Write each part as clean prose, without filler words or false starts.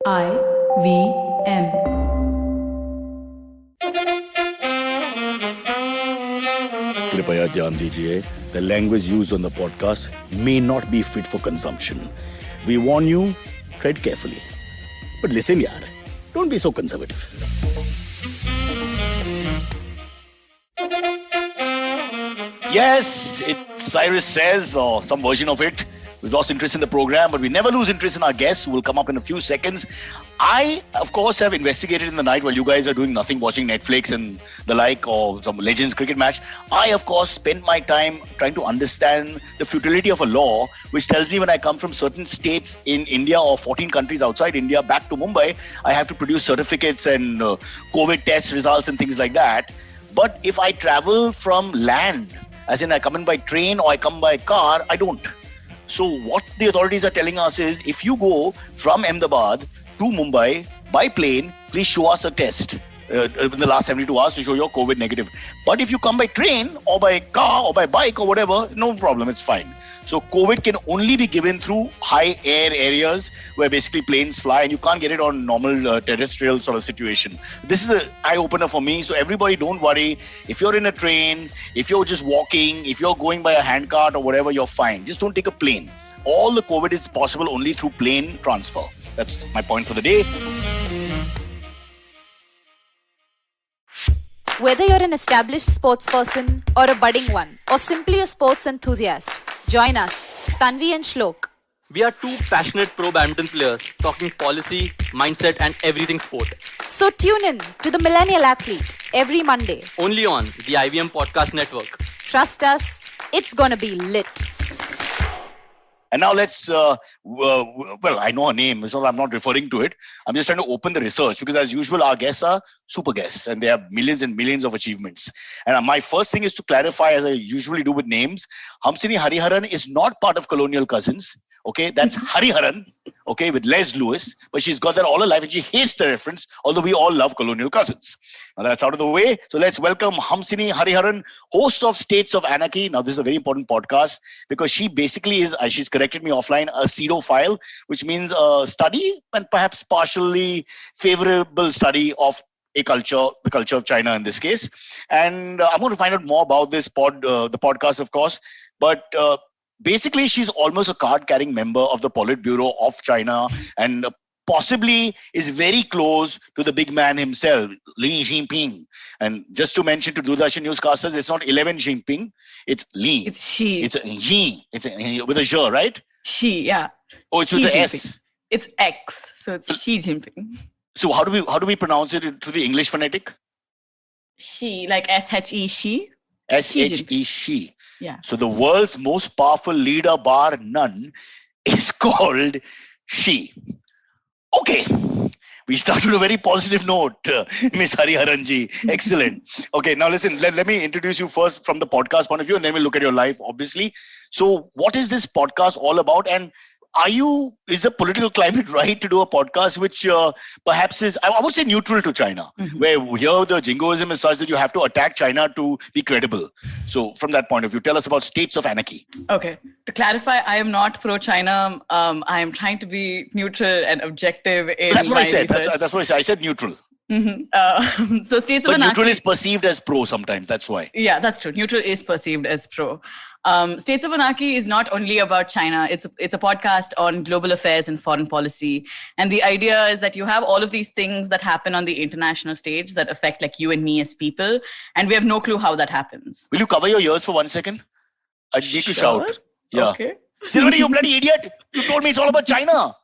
IVM. कृपया ध्यान दीजिए, the language used on the podcast may not be fit for consumption. We warn you, tread carefully. But listen yaar, don't be so conservative. Yes, Cyrus says, or some version of it. We've lost interest in the program, but we never lose interest in our guests who will come up in a few seconds. I, of course, have investigated in the night while you guys are doing nothing, watching Netflix and the like, or some Legends cricket match. I, of course, spend my time trying to understand the futility of a law, which tells me when I come from certain states in India or 14 countries outside India back to Mumbai, I have to produce certificates and COVID test results and things like that. But if I travel from land, as in I come in by train or I come by car, I don't. So what the authorities are telling us is, if you go from Ahmedabad to Mumbai by plane, please show us a test in the last 72 hours to show you're COVID negative. But if you come by train or by car or by bike or whatever, no problem, it's fine. So COVID can only be given through high air areas where basically planes fly, and you can't get it on normal terrestrial sort of situation. This is an eye-opener for me. So everybody, don't worry. If you're in a train, if you're just walking, if you're going by a handcart or whatever, you're fine. Just don't take a plane. All the COVID is possible only through plane transfer. That's my point for the day. Whether you're an established sports person or a budding one, or simply a sports enthusiast, join us, Tanvi and Shlok. We are two passionate pro badminton players talking policy, mindset and everything sport. So tune in to the Millennial Athlete every Monday. Only on the IVM Podcast Network. Trust us, it's gonna be lit. And now let's, well, I know her name, so I'm not referring to it. I'm just trying to open the research because, as usual, our guests are super guests and they have millions and millions of achievements. And my first thing is to clarify, as I usually do with names, Hamsini Hariharan is not part of Colonial Cousins. Okay, that's Hariharan, okay, with Les Lewis, but she's got that all her life and she hates the reference, although we all love Colonial Cousins. Now that's out of the way. So let's welcome Hamsini Hariharan, host of States of Anarchy. Now this is a very important podcast because she basically is, as she's corrected me offline, a pseudophile, which means a study and perhaps partially favorable study of a culture, the culture of China in this case. And I'm going to find out more about this the podcast, of course, but basically, she's almost a card-carrying member of the Politburo of China and possibly is very close to the big man himself, Li Jinping. And just to mention to Doordarshan newscasters, it's not 11 Jinping, it's Li. It's Xi. It's a Yi. It's with a Zhe, right? Xi, yeah. Oh, it's Xi with the Jinping. S. It's X, so it's Xi Jinping. So how do we pronounce it through the English phonetic? Xi, like S-H-E, Xi. S-H-E, Xi. Yeah. So the world's most powerful leader bar none is called Xi. Okay. We start with a very positive note, Miss Hariharanji. Excellent. Okay, now listen, let me introduce you first from the podcast point of view and then we'll look at your life, obviously. So what is this podcast all about? And is the political climate right to do a podcast which perhaps is, I would say, neutral to China, where here the jingoism is such that you have to attack China to be credible. So from that point of view, tell us about States of Anarchy. Okay. To clarify, I am not pro-China. I am trying to be neutral and objective in That's what my I said. research. That's what I said. I said neutral. So States of But Anarchy. neutral is perceived as pro sometimes. That's why. Yeah, that's true. Neutral is perceived as pro. States of Anarchy is not only about China. It's a podcast on global affairs and foreign policy. And the idea is that you have all of these things that happen on the international stage that affect like you and me as people. And we have no clue how that happens. Will you cover your ears for 1 second? I need to Sure. shout. Yeah. Okay. Silvani, you bloody idiot. You told me it's all about China.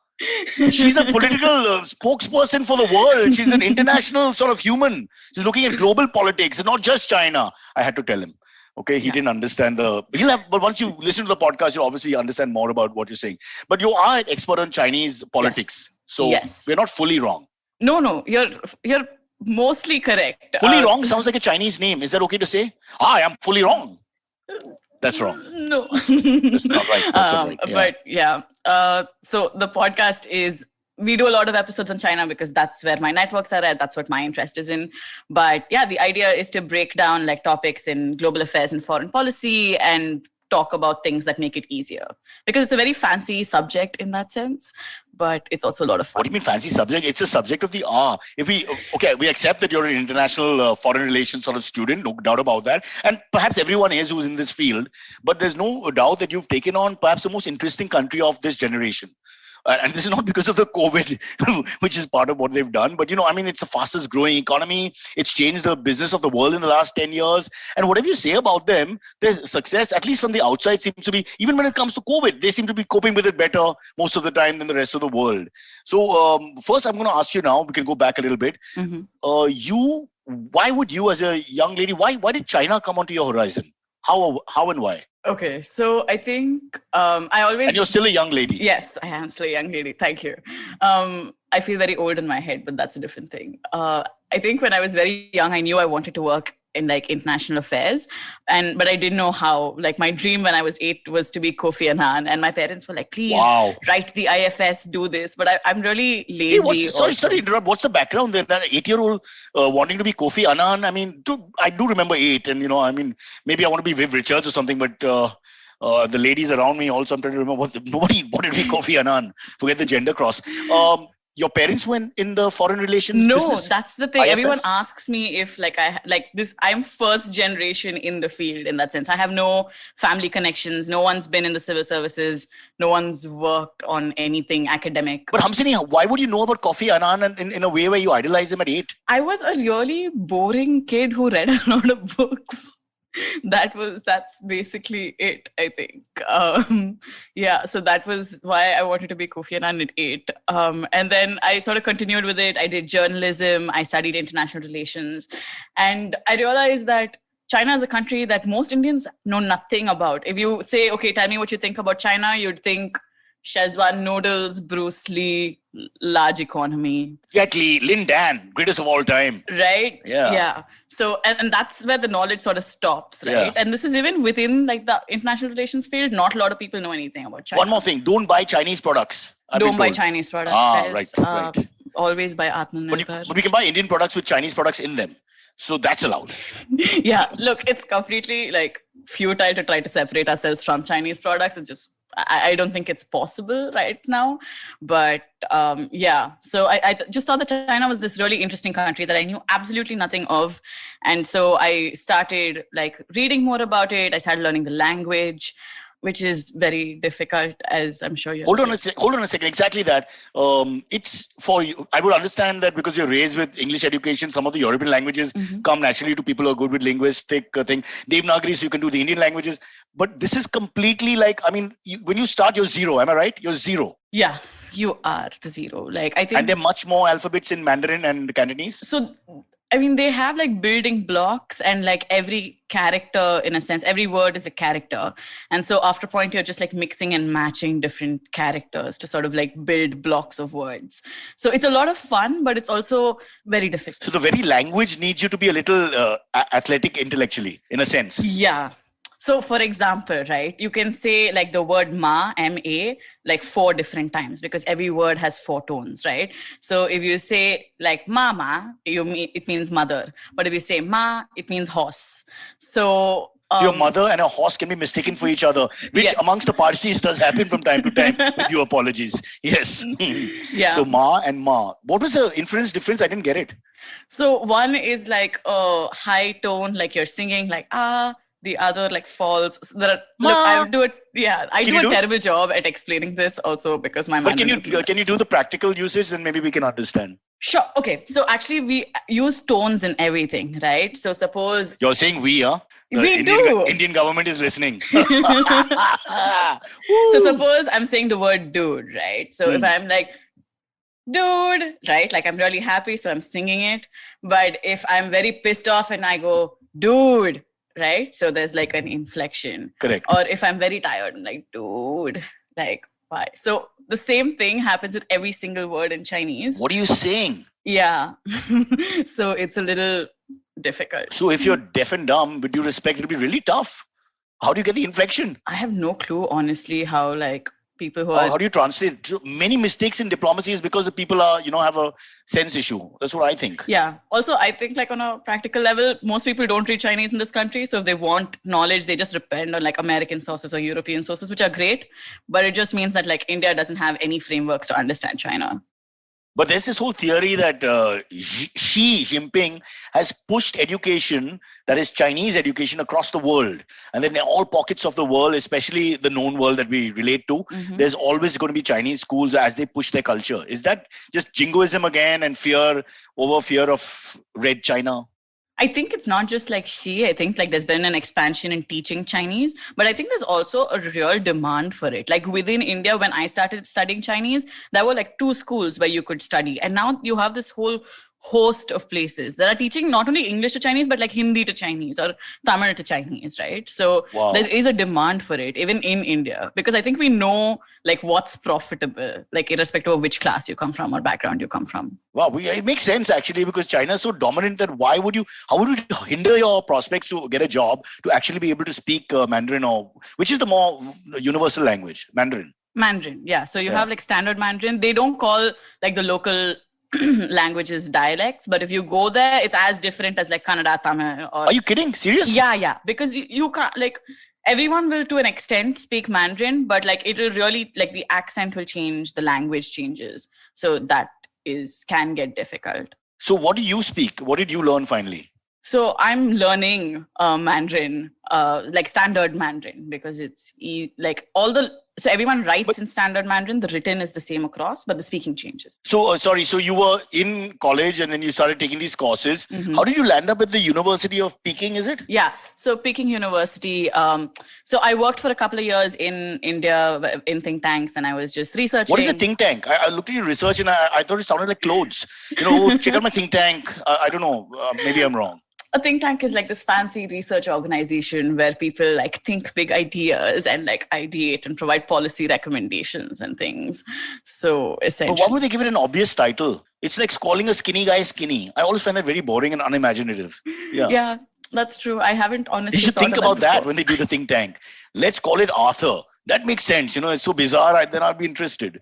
She's a political spokesperson for the world. She's an international sort of human. She's looking at global politics and not just China. I had to tell him. Okay, he didn't understand but once you listen to the podcast, you'll obviously understand more about what you're saying. But you are an expert on Chinese politics. So we're not fully wrong. No, you're mostly correct. Fully wrong sounds like a Chinese name. Is that okay to say? I am fully wrong. That's wrong. No. That's not right. That's not right. Yeah. But yeah. So the podcast is, we do a lot of episodes on China because that's where my networks are at. That's what my interest is in. But yeah, the idea is to break down like topics in global affairs and foreign policy and talk about things that make it easier, because it's a very fancy subject in that sense, but it's also a lot of fun. What do you mean fancy subject? It's a subject of the hour. If we accept that you're an international foreign relations sort of student, no doubt about that, and perhaps everyone is who's in this field. But there's no doubt that you've taken on perhaps the most interesting country of this generation. And this is not because of the COVID, which is part of what they've done. But, it's the fastest growing economy. It's changed the business of the world in the last 10 years. And whatever you say about them, their success, at least from the outside, seems to be, even when it comes to COVID, they seem to be coping with it better most of the time than the rest of the world. So first, I'm going to ask you now, we can go back a little bit. Mm-hmm. Why would you as a young lady, why did China come onto your horizon? How and why? Okay, so I think I always... And you're still a young lady. Yes, I am still a young lady. Thank you. I feel very old in my head, but that's a different thing. I think when I was very young, I knew I wanted to work in international affairs, but I didn't know how. My dream when I was 8 was to be Kofi Annan, and my parents were like, "Please write the IFS, do this." But I'm really lazy. Hey, sorry to interrupt. What's the background there? That 8-year-old wanting to be Kofi Annan. I do remember 8, and maybe I want to be Viv Richards or something, but. The ladies around me also, I'm trying to remember nobody wanted to be Kofi Annan. Forget the gender cross. Your parents were in the foreign relations business? No, that's the thing. IFS? Everyone asks me if I'm first generation in the field in that sense. I have no family connections. No one's been in the civil services. No one's worked on anything academic. But Hamsini, why would you know about Kofi Annan in a way where you idolize him at 8? I was a really boring kid who read a lot of books. That's basically it, I think. So that was why I wanted to be Kofi Annan at 8. And then I sort of continued with it. I did journalism. I studied international relations. And I realized that China is a country that most Indians know nothing about. If you say, okay, tell me what you think about China, you'd think Szechuan noodles, Bruce Lee, large economy. Jet Li, Lin Dan, greatest of all time. Right? Yeah. So, and that's where the knowledge sort of stops, right? Yeah. And this is even within the international relations field. Not a lot of people know anything about China. One more thing, don't buy Chinese products. Don't buy Chinese products. Right. Always buy Atmanirbhar. But we can buy Indian products with Chinese products in them. So that's allowed. Yeah, look, it's completely futile to try to separate ourselves from Chinese products. It's just, I don't think it's possible right now. But so I just thought that China was this really interesting country that I knew absolutely nothing of. And so I started reading more about it. I started learning the language, which is very difficult, as I'm sure you're... Hold on a second. Exactly that. It's for you. I would understand that because you're raised with English education, some of the European languages come naturally to people who are good with linguistic thing. Devanagari, so you can do the Indian languages. But this is completely when you start, you're zero. Am I right? You're zero. Yeah, you are zero. I think... And there are much more alphabets in Mandarin and Cantonese? So... they have building blocks, and every character, in a sense, every word is a character. And so after a point, you're just mixing and matching different characters to sort of build blocks of words. So it's a lot of fun, but it's also very difficult. So the very language needs you to be a little athletic intellectually, in a sense. Yeah. So for example, right, you can say the word ma, M-A, 4 different times, because every word has 4 tones, right? So if you say mama, it means mother. But if you say ma, it means horse. So... your mother and a horse can be mistaken for each other, which amongst the Parsis does happen from time to time. With your apologies. Yes. Yeah. So ma and ma. What was the inference difference? I didn't get it. So one is a high tone, you're singing ah. The other falls. So I do it. Yeah, I do a terrible job at explaining this also because my mind. But can you do the practical usage? Then maybe we can understand. Sure. Okay. So actually, we use tones in everything, right? So suppose you're saying we, huh? We do. Indian government is listening. So suppose I'm saying the word dude, right? So if I'm dude, right? I'm really happy, so I'm singing it. But if I'm very pissed off and I go, dude, right? So there's an inflection. Correct. Or if I'm very tired, I'm dude, why? So the same thing happens with every single word in Chinese. What are you saying? Yeah. So it's a little difficult. So if you're deaf and dumb, with due respect, it'll be really tough. How do you get the inflection? I have no clue, honestly, how people who How are do you translate? So many mistakes in diplomacy is because the people are, have a sense issue. That's what I think. Yeah. Also, I think like on a practical level, most people don't read Chinese in this country. So if they want knowledge, they just depend on like American sources or European sources, which are great. But it just means that like India doesn't have any frameworks to understand China. But there's this whole theory that Xi Jinping has pushed education, that is Chinese education, across the world. And then in all pockets of the world, especially the known world that we relate to, there's always going to be Chinese schools as they push their culture. Is that just jingoism again and fear of Red China? I think it's not just like Xi. I think like there's been an expansion in teaching Chinese, but I think there's also a real demand for it. Like within India, when I started studying Chinese, there were like 2 schools where you could study. And now you have this whole host of places that are teaching not only English to Chinese, but like Hindi to Chinese or Tamil to Chinese, right? So there is a demand for it, even in India, because I think we know like what's profitable, like irrespective of which class you come from or background you come from. Wow, it makes sense actually, because China is so dominant that how would you hinder your prospects to get a job to actually be able to speak Mandarin, or which is the more universal language? Mandarin, yeah. So you have like standard Mandarin. They don't call like the local languages dialects, but if you go there, it's as different as like Kannada, Tamil. Or... Are you kidding? Serious? Yeah. Because you can't like everyone will to an extent speak Mandarin, but like it will really like the accent will change, the language changes, so that can get difficult. So what do you speak? What did you learn finally? So I'm learning Mandarin, like standard Mandarin, because it's like so everyone writes in standard Mandarin. The written is the same across, but the speaking changes. So sorry. So you were in college and then you started taking these courses. How did you land up at the University of Peking? Is it? Yeah. So Peking University. So I worked for a couple of years in India in think tanks, and I was just researching. What is a think tank? I looked at your research and I thought it sounded like clothes. Check out my think tank. I don't know. Maybe I'm wrong. A think tank is like this fancy research organization where people like think big ideas and like ideate and provide policy recommendations and things. So essentially, but why would they give it an obvious title? It's like calling a skinny guy skinny. I always find that very boring and unimaginative. Yeah, that's true. I haven't honestly. You should think about that when they do the think tank. Let's call it Arthur. That makes sense. It's so bizarre. Then I'd be interested.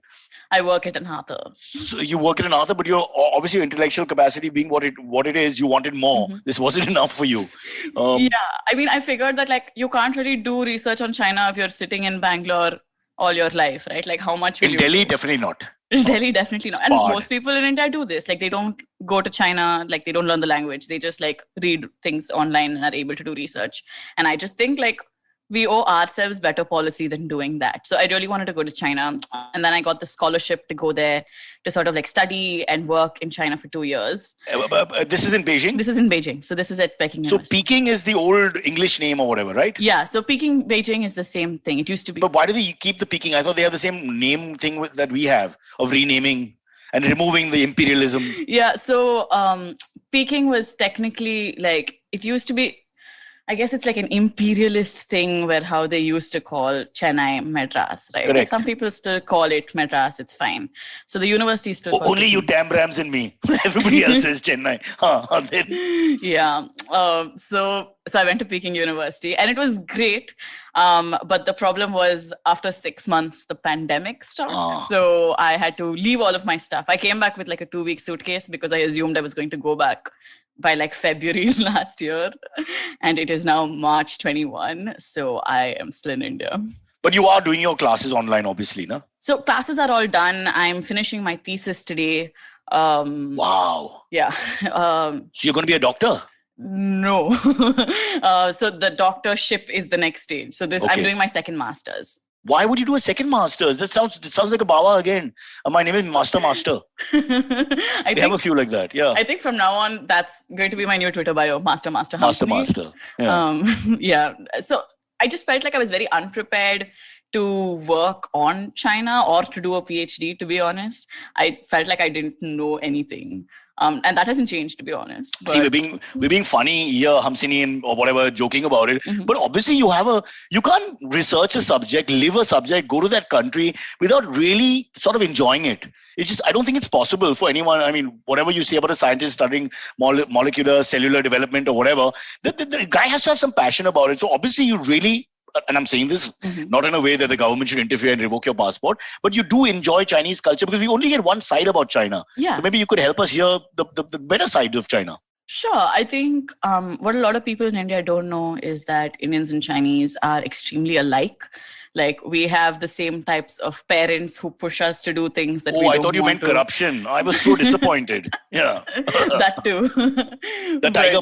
I work at an Arthur. So you work at an Arthur, but you're obviously your intellectual capacity being what it is, you wanted more. This wasn't enough for you. Yeah, I mean, I figured that like you can't really do research on China if you're sitting in Bangalore all your life, right? Like how much will in Delhi, definitely not. In Delhi, definitely not. And most people in India do this. Like they don't go to China, like they don't learn the language. They just like read things online and are able to do research. And I just think like we owe ourselves better policy than doing that. So I really wanted to go to China. And then I got the scholarship to go there to sort of like study and work in China for 2 years. This is in Beijing? This is in Beijing. So this is at Peking University. So Peking is the old English name or whatever, right? Yeah. So Peking, Beijing is the same thing. It used to be. But why do they keep the Peking? I thought they have the same name thing that we have of renaming and removing the imperialism. Yeah. So Peking was technically like, it used to be, I guess it's like an imperialist thing where how they used to call Chennai Madras, right? Correct. Like some people still call it Madras, it's fine. So the university is still only you damn Rams and me. Everybody else says Chennai. Yeah. So I went to Peking University and it was great. But the problem was after 6 months, the pandemic struck. So I had to leave all of my stuff. I came back with like a 2-week suitcase because I assumed I was going to go back by like February last year. And it is now March 21. So I am still in India. But you are doing your classes online, obviously, no? So classes are all done. I'm finishing my thesis today. Wow. Yeah. So you're going to be a doctor? No. So the doctorship is the next stage. So I'm doing my second master's. Why would you do a second master's? That sounds like a Bawa again. My name is Master. I have a few like that. Yeah. I think from now on, that's going to be my new Twitter bio, Master. Yeah. Yeah. So I just felt like I was very unprepared to work on China or to do a PhD, to be honest. I felt like I didn't know anything. And that hasn't changed, to be honest. But... See, we're being funny here, Hamsini or whatever, joking about it. But obviously you can't research a subject, live a subject, go to that country without really sort of enjoying it. It's just, I don't think it's possible for anyone. I mean, whatever you say about a scientist studying molecular, cellular development or whatever, the guy has to have some passion about it. So obviously you really and I'm saying this Mhm. not in a way that the government should interfere and revoke your passport, but you do enjoy Chinese culture because we only get one side about China. Yeah. So maybe you could help us hear the better side of China. Sure. I think what a lot of people in India don't know is that Indians and Chinese are extremely alike. Like we have the same types of parents who push us to do things that we Oh, I don't thought you want meant to. corruption. I was so disappointed. Yeah. That too. The tiger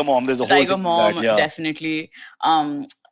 mom. There's a whole Tiger thing Mom, with that. Yeah. definitely.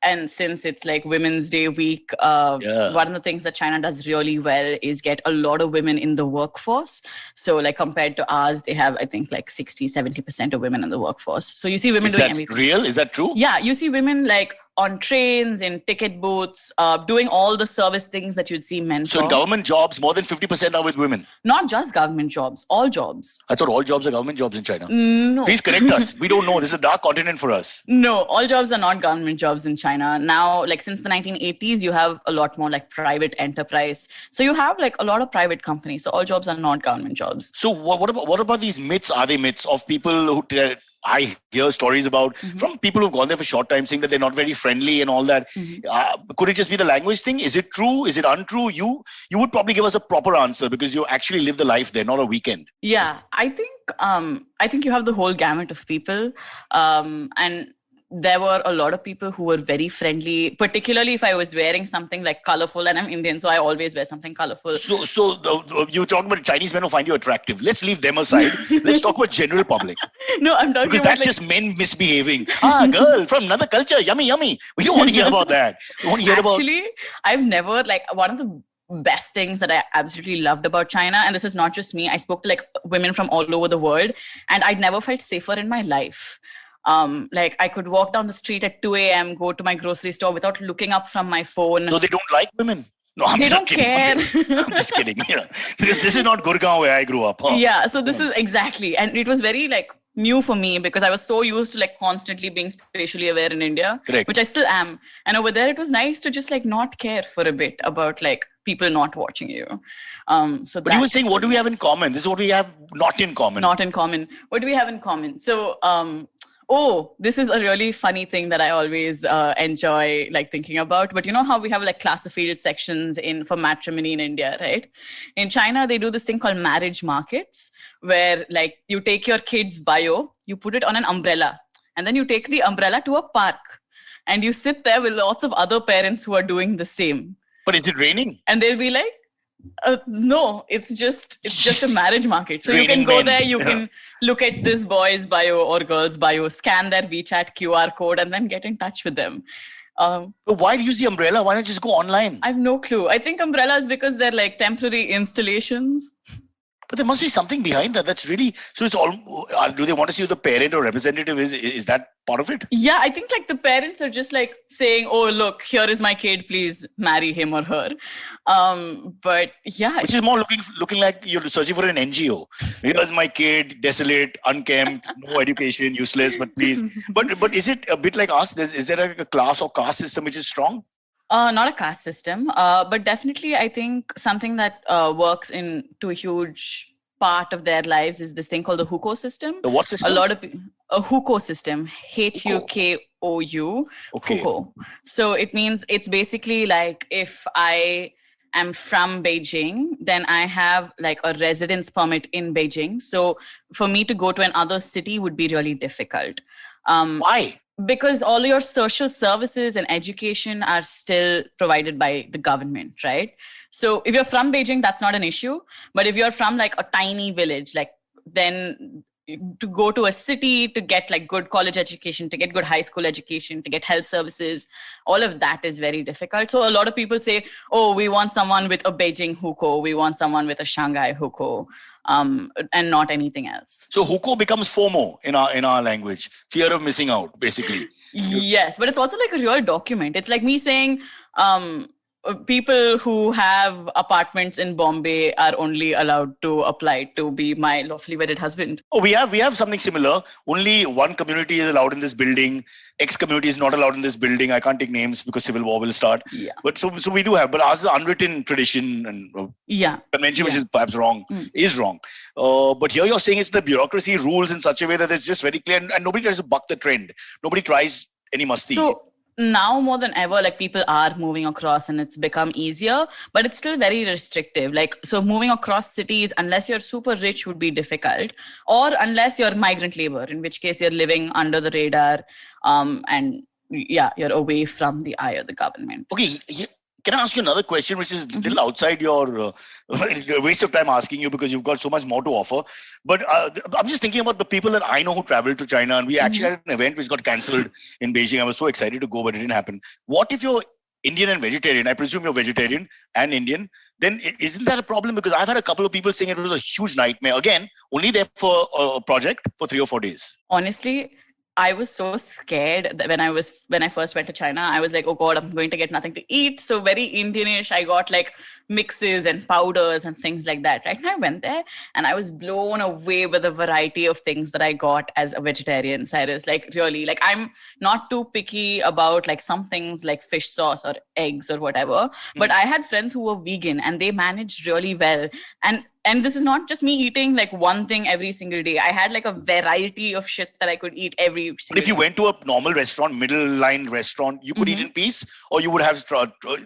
And since it's like Women's Day week, Yeah. one of the things that China does really well is get a lot of women in the workforce. So like compared to ours, they have, I think, like 60-70% of women in the workforce. So you see women Is doing that everything. real? Is that true? Yeah, you see women like on trains, in ticket booths, doing all the service things that you'd see men So in for. government jobs, more than 50% are with women. Not just government jobs, all jobs. I thought all jobs are government jobs in China. No. Please correct us. We don't know. This is a dark continent for us. No, all jobs are not government jobs in China. Now, like since the 1980s, you have a lot more like private enterprise. So you have like a lot of private companies. So all jobs are not government jobs. So what about these myths? Are they myths of people who I hear stories about from people who've gone there for short time saying that they're not very friendly and all that. Could it just be the language thing? Is it true? Is it untrue? You would probably give us a proper answer because you actually live the life there, not a weekend. Yeah, I think you have the whole gamut of people, and there were a lot of people who were very friendly, particularly if I was wearing something like colorful, and I'm Indian, so I always wear something colorful. So you talk about Chinese men who find you attractive. Let's leave them aside. Let's talk about general public. No, I'm talking Because about that's like, just men misbehaving. Girl from another culture. Yummy, yummy. We don't want to hear about that. We want to hear about... Actually, I've never, like, one of the best things that I absolutely loved about China, and this is not just me, I spoke to like women from all over the world, and I'd never felt safer in my life. Like I could walk down the street at 2 a.m., go to my grocery store without looking up from my phone. So they don't like women? No, I'm They just don't kidding. care. I'm just kidding. Yeah. Because this is not Gurgaon where I grew up. Huh? Yeah, so this is exactly, and it was very like new for me because I was so used to like constantly being spatially aware in India, Correct. which I still am. And over there, it was nice to just like not care for a bit about like people not watching you. But you were saying, what do we have in common? This is what we have not in common. Not in common. What do we have in common? So, this is a really funny thing that I always enjoy like thinking about. But you know how we have like class of field sections for matrimony in India, right? In China, they do this thing called marriage markets, where like you take your kid's bio, you put it on an umbrella, and then you take the umbrella to a park, and you sit there with lots of other parents who are doing the same. But is it raining? And they'll be like, no, it's just a marriage market. So you Raining can go men. there, you Yeah. can look at this boy's bio or girl's bio, scan their WeChat QR code, and then get in touch with them. But why use the umbrella? Why not just go online? I have no clue. I think umbrellas because they're like temporary installations. But there must be something behind that. That's really... So it's all... do they want to see who the parent or representative is? Is that part of it? Yeah, I think like the parents are just like saying, oh, look, here is my kid, please marry him or her. But yeah. Which is more looking like you're searching for an NGO. Here's my kid, desolate, unkempt, no education, useless, but please. But is it a bit like us? Is there a class or caste system which is strong? Not a caste system, but definitely I think something that works to a huge part of their lives is this thing called the hukou system. The what system? A hukou system, HUKOU, Okay. hukou. So it means it's basically like if I am from Beijing, then I have like a residence permit in Beijing. So for me to go to another city would be really difficult. Why? Because all your social services and education are still provided by the government, right? So if you're from Beijing, that's not an issue. But if you're from like a tiny village, like then to go to a city to get like good college education, to get good high school education, to get health services, all of that is very difficult. So a lot of people say, oh, we want someone with a Beijing hukou, we want someone with a Shanghai hukou, and not anything else. So hukou becomes FOMO in our language, fear of missing out, basically. Yes, but it's also like a real document. It's like me saying people who have apartments in Bombay are only allowed to apply to be my lawfully wedded husband. Oh, we have something similar. Only one community is allowed in this building. X community is not allowed in this building. I can't take names because civil war will start. Yeah. But so we do have. But ours is unwritten tradition and convention, which is perhaps wrong, is wrong. But here you're saying it's the bureaucracy rules in such a way that it's just very clear, and nobody tries to buck the trend. Nobody tries any masti. So now more than ever, like people are moving across and it's become easier, but it's still very restrictive. Like, so moving across cities, unless you're super rich, would be difficult, or unless you're migrant labor, in which case you're living under the radar, and yeah, you're away from the eye of the government. Okay, can I ask you another question, which is a little outside your waste of time asking you because you've got so much more to offer. But I'm just thinking about the people that I know who traveled to China, and we actually had an event which got cancelled in Beijing. I was so excited to go, but it didn't happen. What if you're Indian and vegetarian? I presume you're vegetarian and Indian. Then isn't that a problem? Because I've had a couple of people saying it was a huge nightmare. Again, only there for a project for 3 or 4 days. Honestly, I was so scared that when I first went to China, I was like, oh God, I'm going to get nothing to eat. So very Indianish. I got like mixes and powders and things like that. Right? And I went there and I was blown away with the variety of things that I got as a vegetarian, Cyrus. Like really, like I'm not too picky about like some things like fish sauce or eggs or whatever. But I had friends who were vegan and they managed really well. And this is not just me eating like one thing every single day. I had like a variety of shit that I could eat every single day. But if you went to a normal restaurant, middle line restaurant, you could eat in peace, or you would have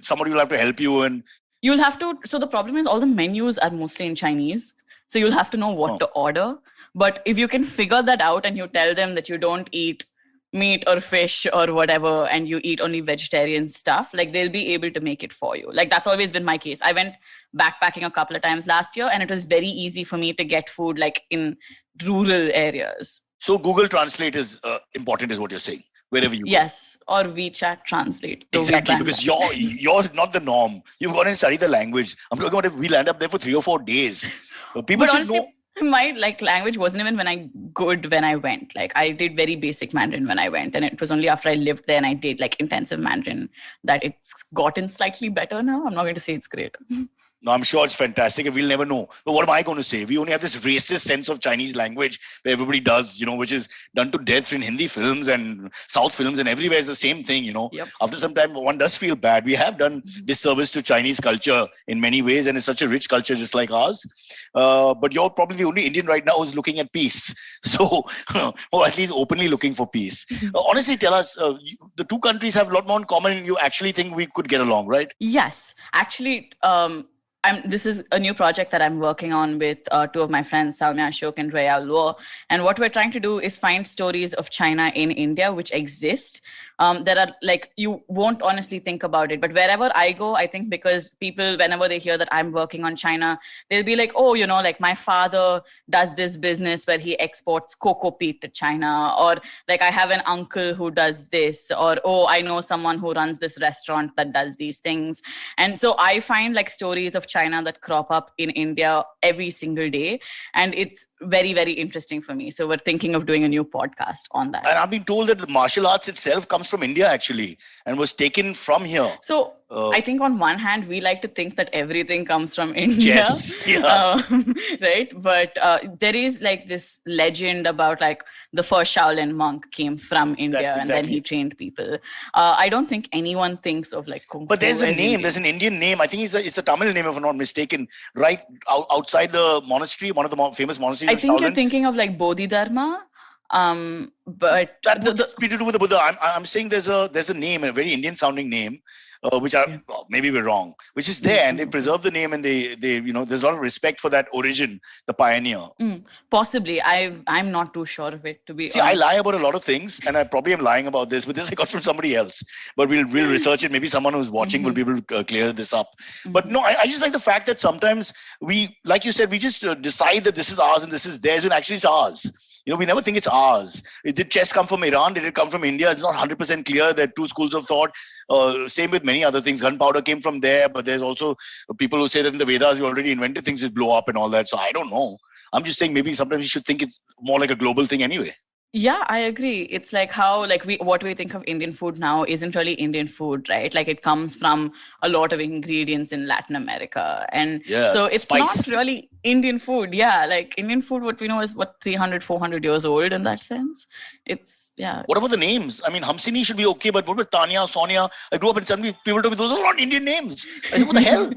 somebody will have to help you. And you'll have to. So the problem is all the menus are mostly in Chinese. So you'll have to know what to order. But if you can figure that out and you tell them that you don't eat meat or fish or whatever, and you eat only vegetarian stuff, like they'll be able to make it for you. Like that's always been my case. I went backpacking a couple of times last year and it was very easy for me to get food like in rural areas. So Google Translate is important, is what you're saying, wherever you go. Yes, or WeChat Translate. Exactly, because you're not the norm. You've gone and studied the language. I'm talking about if we land up there for 3 or 4 days. People should know. My like language wasn't even when I went. Like I did very basic Mandarin when I went, and it was only after I lived there and I did like intensive Mandarin that it's gotten slightly better now. I'm not going to say it's great. No, I'm sure it's fantastic. We'll never know. But what am I going to say? We only have this racist sense of Chinese language where everybody does, which is done to death in Hindi films and South films, and everywhere is the same thing, Yep. After some time, one does feel bad. We have done disservice to Chinese culture in many ways, and it's such a rich culture just like ours. But you're probably the only Indian right now who's looking at peace. So, or at least openly looking for peace. Honestly, tell us, the two countries have a lot more in common. You actually think we could get along, right? Yes. Actually, this is a new project that I'm working on with two of my friends, Salmya Ashok and Rhea Luo. And what we're trying to do is find stories of China in India which exist. There are like, you won't honestly think about it, but wherever I go, I think because people, whenever they hear that I'm working on China, they'll be like, oh, like my father does this business where he exports cocoa peat to China, or like I have an uncle who does this, or oh, I know someone who runs this restaurant that does these things. And so I find like stories of China that crop up in India every single day, and it's very, very interesting for me. So we're thinking of doing a new podcast on that. And I've been told that the martial arts itself comes from India actually and was taken from here. So I think on one hand, we like to think that everything comes from India, yes, yeah. Right? But there is like this legend about like the first Shaolin monk came from India and then he trained people. I don't think anyone thinks of like Kung Fu. But there's a name, there's an Indian name. I think it's a Tamil name if I'm not mistaken, right outside the monastery, one of the famous monasteries. I think you're thinking of like Bodhidharma. But that would be to do with the Buddha. I'm saying there's a name, a very Indian sounding name, which maybe we're wrong, which is there, and they preserve the name, and they there's a lot of respect for that origin, the pioneer. Possibly, I'm not too sure of it, to be honest. See, I lie about a lot of things, and I probably am lying about this, but this I got from somebody else. But we'll research it. Maybe someone who's watching will be able to clear this up. But no, I just like the fact that sometimes we, like you said, we just decide that this is ours and this is theirs, and actually it's ours. We never think it's ours. Did chess come from Iran? Did it come from India? It's not 100% clear. There are two schools of thought. Same with many other things. Gunpowder came from there, but there's also people who say that in the Vedas we already invented things which blow up and all that. So I don't know. I'm just saying maybe sometimes you should think it's more like a global thing anyway. Yeah, I agree. It's like how what we think of Indian food now isn't really Indian food, right? Like it comes from a lot of ingredients in Latin America. And so it's spice. Not really Indian food. Yeah, like Indian food, what we know is 300, 400 years old in that sense. What about the names? I mean, Hamsini should be okay, but what about Tanya, Sonia? I grew up and suddenly people told me those are not Indian names. I said, what the hell?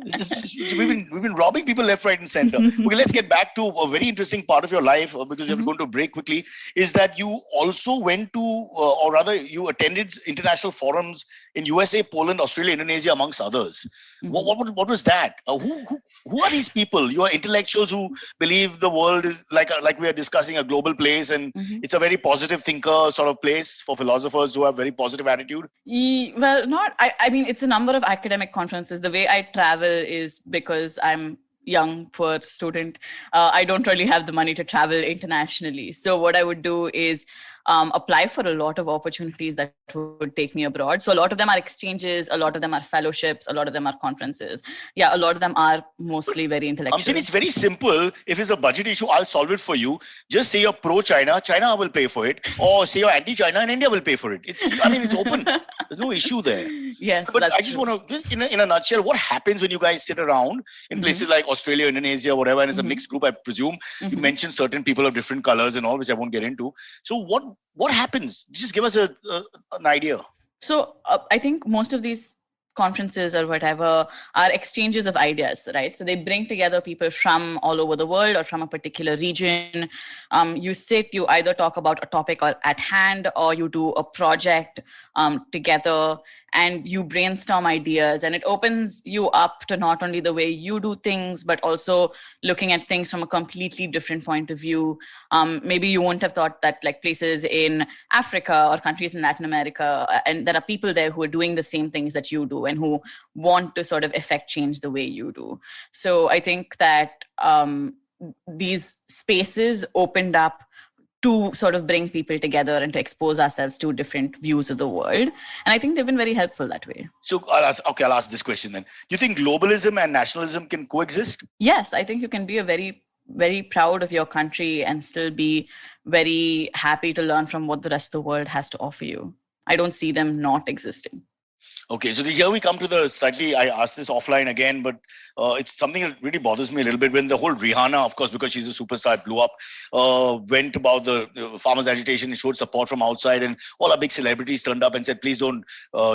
We've been robbing people left, right, and center. Okay, let's get back to a very interesting part of your life because we have to go into a break quickly. Is that you also went to, or rather, you attended international forums in USA, Poland, Australia, Indonesia, amongst others. What was that? Who are these people? You are intellectuals who believe the world is like we are discussing a global place, and it's a very positive thinker sort of place for philosophers who have very positive attitude. Well, not. I mean, it's a number of academic conferences. The way I travel is because I'm young, poor student. I don't really have the money to travel internationally. So what I would do is apply for a lot of opportunities that would take me abroad. So a lot of them are exchanges, a lot of them are fellowships, a lot of them are conferences. Yeah, a lot of them are mostly very intellectual. I'm saying it's very simple. If it's a budget issue, I'll solve it for you. Just say you're pro-China, China will pay for it. Or say you're anti-China and India will pay for it. It's open. There's no issue there. Yes, but that's I just want to, in a nutshell, what happens when you guys sit around in places like Australia, Indonesia, whatever, and it's a mixed group, I presume. You mentioned certain people of different colors and all, which I won't get into. So what happens? Just give us an idea. So I think most of these conferences or whatever are exchanges of ideas, right? So they bring together people from all over the world or from a particular region. You either talk about a topic at hand, or you do a project together, and you brainstorm ideas, and it opens you up to not only the way you do things, but also looking at things from a completely different point of view. Maybe you won't have thought that like places in Africa or countries in Latin America, and there are people there who are doing the same things that you do and who want to sort of affect change the way you do. So I think that these spaces opened up to sort of bring people together and to expose ourselves to different views of the world. And I think they've been very helpful that way. So I'll ask this question then. Do you think globalism and nationalism can coexist? Yes, I think you can be very, very proud of your country and still be very happy to learn from what the rest of the world has to offer you. I don't see them not existing. Okay, so here we come to I asked this offline again, but it's something that really bothers me a little bit when the whole Rihanna, of course, because she's a superstar, blew up, went about the farmers' agitation and showed support from outside, and all our big celebrities turned up and said, please don't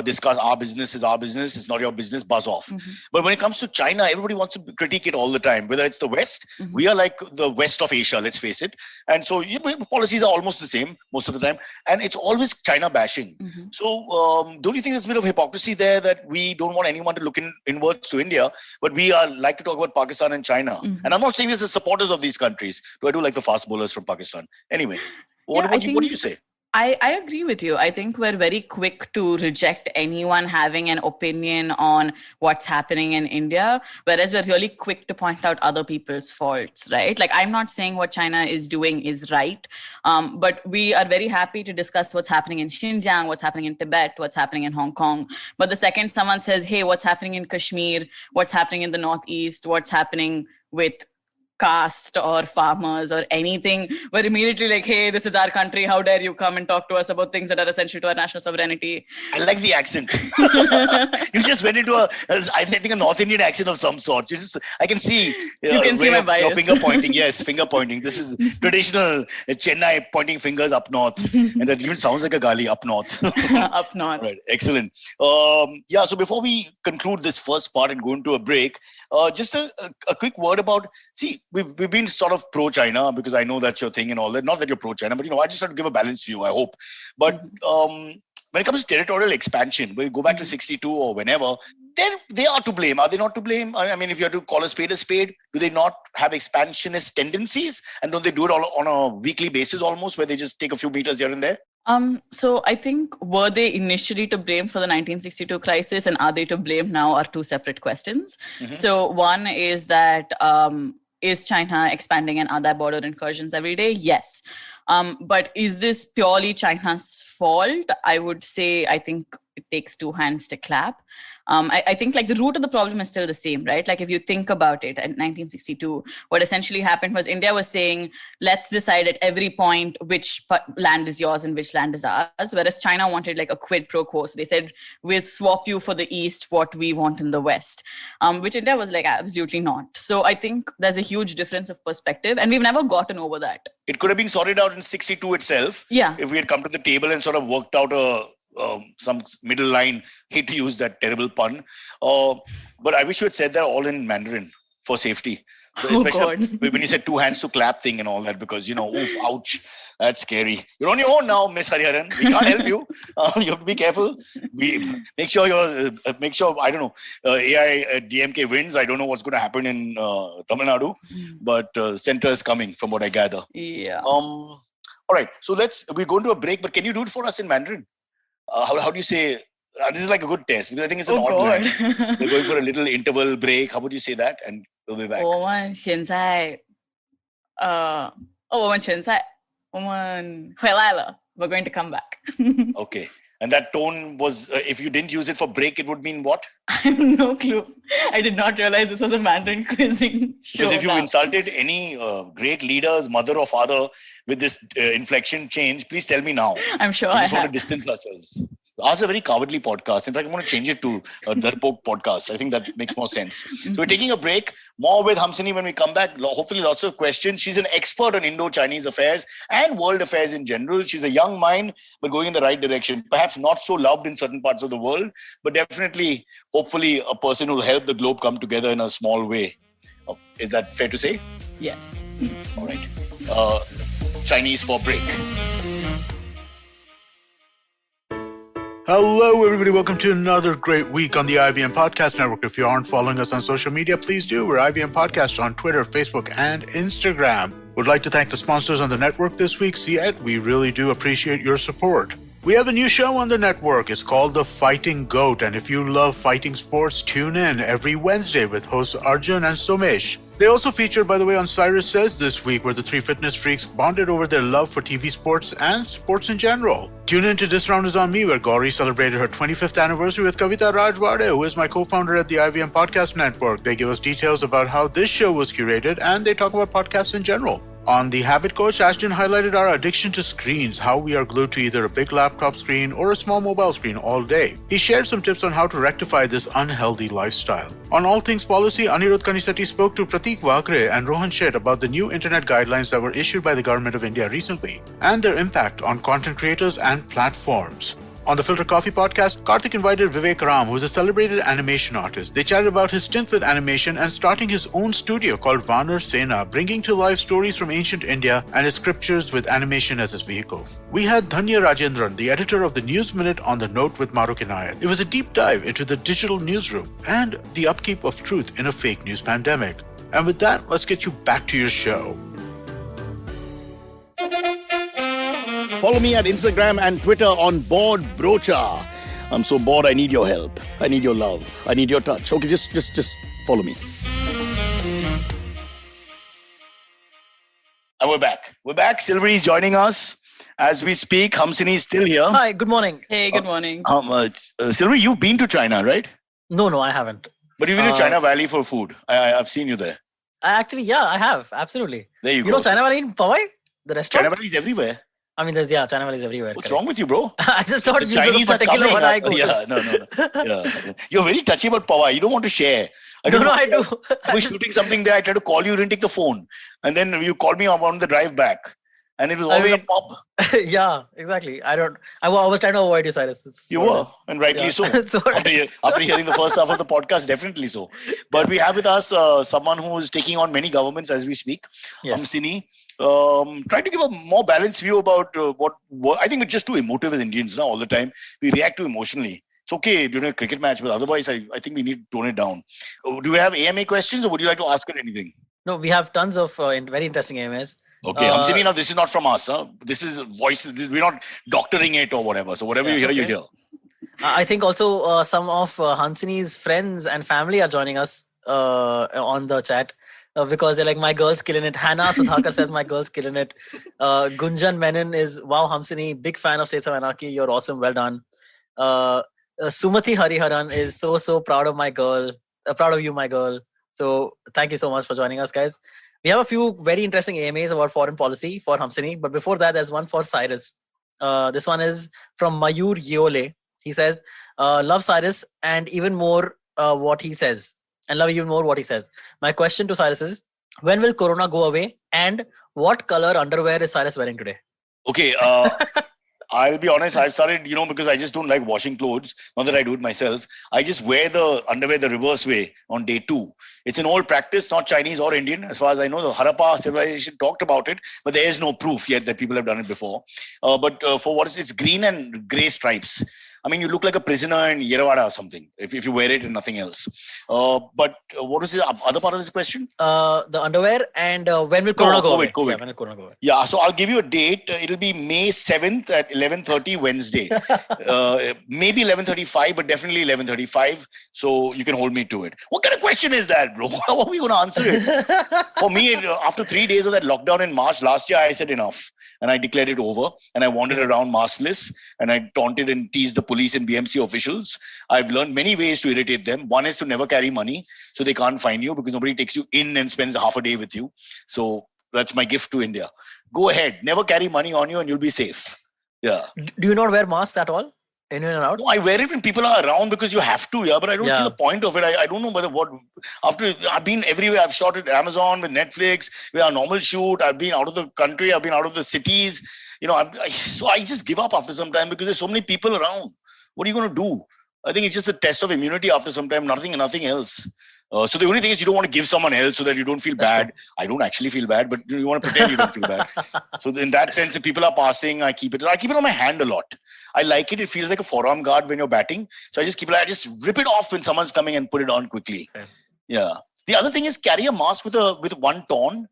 discuss our business, is our business, it's not your business, buzz off. But when it comes to China, everybody wants to critique it all the time, whether it's the West, we are like the West of Asia, let's face it. And so policies are almost the same most of the time, and it's always China bashing. So don't you think there's a bit of hypocrisy there that we don't want anyone to look inwards to India, but we like to talk about Pakistan and China? And I'm not saying this as supporters of these countries. Do I do like the fast bowlers from Pakistan? Anyway, what do you say? I agree with you. I think we're very quick to reject anyone having an opinion on what's happening in India, whereas we're really quick to point out other people's faults, right? Like, I'm not saying what China is doing is right, but we are very happy to discuss what's happening in Xinjiang, what's happening in Tibet, what's happening in Hong Kong. But the second someone says, hey, what's happening in Kashmir, what's happening in the Northeast, what's happening with caste or farmers or anything, we're immediately like, hey, this is our country, how dare you come and talk to us about things that are essential to our national sovereignty. I like the accent. You just went into I think a North Indian accent of some sort. I can see you can see my bias. Your finger pointing. Yes, finger pointing. This is traditional Chennai pointing fingers up north, and that even sounds like a gali, up north. Up north. Right, excellent. So before we conclude this first part and go into a break, just a quick word about, we've been sort of pro-China because I know that's your thing and all that. Not that you're pro-China, but I just have to give a balanced view, I hope. But when it comes to territorial expansion, when you go back to 62 or whenever, then they are to blame. Are they not to blame? I mean, if you have to call a spade, do they not have expansionist tendencies? And don't they do it all on a weekly basis almost, where they just take a few meters here and there? So I think, were they initially to blame for the 1962 crisis, and are they to blame now, are two separate questions. So one is that, is China expanding and are there border incursions every day? Yes. But is this purely China's fault? I would say, I think it takes two hands to clap. I think like the root of the problem is still the same, right? Like if you think about it, in 1962, what essentially happened was India was saying, let's decide at every point which land is yours and which land is ours. Whereas China wanted like a quid pro quo. So they said, we'll swap you for the East what we want in the West, which India was like, absolutely not. So I think there's a huge difference of perspective, and we've never gotten over that. It could have been sorted out in 62 itself. Yeah. If we had come to the table and sort of worked out a some middle line. Hate to use that terrible pun. But I wish you had said that all in Mandarin for safety. So especially when you said 2 hands to clap thing and all that, because, oof, ouch, that's scary. You're on your own now, Miss Hariharan. We can't help you. You have to be careful. Make sure I don't know, AI DMK wins. I don't know what's going to happen in Tamil Nadu, but center is coming from what I gather. Yeah. All right. So we're going to a break, but can you do it for us in Mandarin? How do you say? This is like a good test because I think it's an odd line. We're going for a little interval break. How would you say that? And we'll be back. 我们现在我们全在我们回来了 We're going to come back. Okay. And that tone was, if you didn't use it for break, it would mean what? I have no clue. I did not realize this was a Mandarin quizzing show. Because if you insulted any great leader's mother or father with this inflection change, please tell me now. I'm sure I just want to distance ourselves. Ours is a very cowardly podcast. In fact, I'm going to change it to a Darpok podcast. I think that makes more sense. So we're taking a break. More with Hamsini when we come back. Hopefully lots of questions. She's an expert on Indo-Chinese affairs and world affairs in general. She's a young mind, but going in the right direction. Perhaps not so loved in certain parts of the world, but definitely, hopefully, a person who will help the globe come together in a small way. Is that fair to say? Yes. All right. Chinese for break. Hello, everybody. Welcome to another great week on the IVM Podcast Network. If you aren't following us on social media, please do. We're IVM Podcast on Twitter, Facebook, and Instagram. Would like to thank the sponsors on the network this week, CET. We really do appreciate your support. We have a new show on the network. It's called The Fighting Goat. And if you love fighting sports, tune in every Wednesday with hosts Arjun and Somesh. They also featured, by the way, on Cyrus Says this week, where the three fitness freaks bonded over their love for TV sports and sports in general. Tune in to This Round Is On Me, where Gauri celebrated her 25th anniversary with Kavita Rajwade, who is my co-founder at the IVM Podcast Network. They give us details about how this show was curated, and they talk about podcasts in general. On The Habit Coach, Ashton highlighted our addiction to screens, how we are glued to either a big laptop screen or a small mobile screen all day. He shared some tips on how to rectify this unhealthy lifestyle. On All Things Policy, Anirudh Kanisetti spoke to Pratik Vakre and Rohan Sheth about the new internet guidelines that were issued by the Government of India recently and their impact on content creators and platforms. On the Filter Coffee podcast, Karthik invited Vivek Ram, who is a celebrated animation artist. They chatted about his stint with animation and starting his own studio called Vanar Sena, bringing to life stories from ancient India and his scriptures with animation as his vehicle. We had Dhanya Rajendran, the editor of the News Minute, on the Note with Maruk Inayat. It was a deep dive into the digital newsroom and the upkeep of truth in a fake news pandemic. And with that, let's get you back to your show. Follow me at Instagram and Twitter on Bored Brocha. I'm so bored, I need your help. I need your love. I need your touch. Okay, just follow me. And we're back. Silvery is joining us as we speak. Hamsini is still here. Hi, good morning. Hey, good morning. Silvery, you've been to China, right? No, I haven't. But you've been to China Valley for food. I've seen you there. I have. Absolutely. There you go. You know China Valley in Powai? The restaurant? China Valley is everywhere. I mean, China Valley is everywhere. What's wrong with you, bro? I just thought The you were the Chinese are particular coming. one I go Yeah, to. no. Yeah. You're very touchy about Powai. You don't want to share. I do. I was shooting something there. I tried to call you. You didn't take the phone. And then you called me on the drive back. And it was always a pop. Yeah, exactly. I was trying to avoid you, Cyrus. You were, and rightly so. After hearing the first half of the podcast, definitely so. But we have with us someone who is taking on many governments as we speak. Yes. Hamsini. Trying to give a more balanced view about what I think we're just too emotive as Indians now all the time. We react too emotionally. It's okay during a cricket match, but otherwise I think we need to tone it down. Do we have AMA questions or would you like to ask her anything? No, we have tons of very interesting AMAs. Okay, Hamsini, now this is not from us. Huh? This is voices. We're not doctoring it or whatever. So whatever you hear, you hear. I think also some of Hansini's friends and family are joining us on the chat. Because they're like, my girl's killing it. Hannah Sudhakar says, my girl's killing it. Gunjan Menon is, wow, Hamsini, big fan of States of Anarchy. You're awesome. Well done. Sumati Hariharan is so proud of my girl. Proud of you, my girl. So thank you so much for joining us, guys. We have a few very interesting AMAs about foreign policy for Hamsini. But before that, there's one for Cyrus. This one is from Mayur Yole. He says, love Cyrus and even more what he says. And love even more what he says. My question to Cyrus is, when will Corona go away? And what color underwear is Cyrus wearing today? Okay. I'll be honest, I've started, because I just don't like washing clothes. Not that I do it myself. I just wear the underwear the reverse way on day 2. It's an old practice, not Chinese or Indian. As far as I know, the Harappa civilization talked about it, but there is no proof yet that people have done it before. But for what it's green and grey stripes. I mean, you look like a prisoner in Yerawada or something if you wear it and nothing else. But what was the other part of this question? The underwear and when will Corona go away? COVID. Yeah, when will Corona go away? Yeah, so I'll give you a date. It'll be May 7th at 11:30 Wednesday. Maybe 11:35, but definitely 11:35. So you can hold me to it. What kind of question is that, bro? How are we going to answer it? For me, after 3 days of that lockdown in March last year, I said enough. And I declared it over. And I wandered around maskless. And I taunted and teased the police and BMC officials. I've learned many ways to irritate them. One is to never carry money, so they can't find you because nobody takes you in and spends half a day with you. So that's my gift to India. Go ahead, never carry money on you and you'll be safe. Yeah. Do you not wear masks at all? In and out? No, I wear it when people are around because you have to, yeah. But I don't see Yeah. the point of it. I don't know whether what. After I've been everywhere. I've shot at Amazon with Netflix. We are normal shoot. I've been out of the country. I've been out of the cities. So I just give up after some time because there's so many people around. What are you going to do? I think it's just a test of immunity after some time. Nothing else. So the only thing is you don't want to give someone else so that you don't feel bad. I don't actually feel bad, but you want to pretend you don't feel bad. So in that sense, if people are passing, I keep it on my hand a lot. I like it. It feels like a forearm guard when you're batting. So I just keep it. I just rip it off when someone's coming and put it on quickly. Okay. Yeah. The other thing is carry a mask with one torn.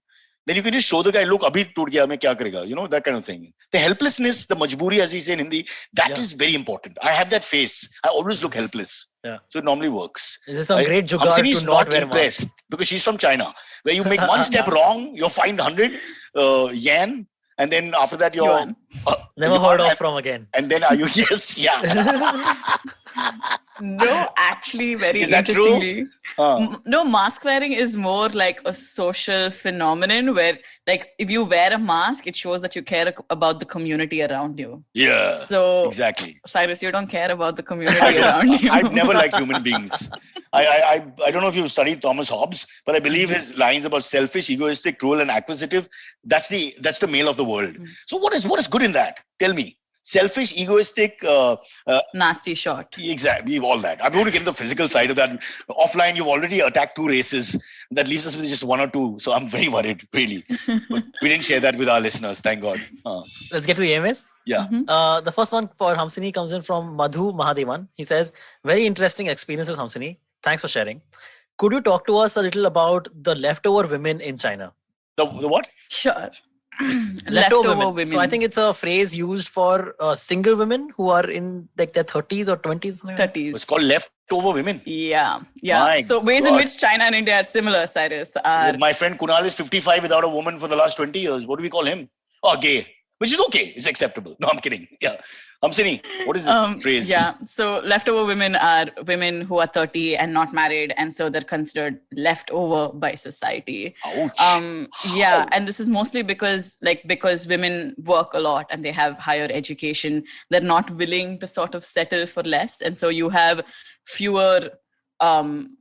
Then you can just show the guy, look, abhi toot gaya, main kya karega? That kind of thing. The helplessness, the majboori, as we say in Hindi, that is very important. I have that face. I always look helpless. Yeah. So it normally works. This is some great jugaad Hamsini is to not wear impressed masks. because she's from China, where you make one step wrong, you're fined 100 yen, and then after that you're Yuan. Never heard of from again. And then are you? Yes, yeah. No, actually, very Is that true? interestingly. No, mask wearing is more like a social phenomenon where, like, if you wear a mask, it shows that you care about the community around you. Yeah. So, Exactly. Cyrus, you don't care about the community around you. I've never liked human beings. I don't know if you've studied Thomas Hobbes, but I believe his lines about selfish, egoistic, cruel, and acquisitive, that's the male of the world. So what is good in that? Tell me. Selfish, egoistic, Nasty shot. exactly, all that. I'm going to get into the physical side of that. Offline, you've already attacked 2 races. That leaves us with just 1 or 2. So I'm very worried, really. But we didn't share that with our listeners, thank God. Let's get to the AMAs. Yeah. The first one for Hamsini comes in from Madhu Mahadevan. He says, very interesting experiences, Hamsini. Thanks for sharing. Could you talk to us a little about the leftover women in China? The what? Sure. Leftover women. So I think it's a phrase used for single women who are in like their 30s or 20s. Something like that. 30s. It's called leftover women. Yeah. My So ways in God. which China and India are similar, Cyrus, are My friend Kunal is 55 without a woman for the last 20 years. What do we call him? Oh, gay. Which is okay. It's acceptable. No, I'm kidding. Yeah. Hamsini, what is this phrase? Yeah. So leftover women are women who are 30 and not married, and so they're considered leftover by society. Ouch. Yeah, and this is mostly because women work a lot and they have higher education. They're not willing to sort of settle for less, and so you have fewer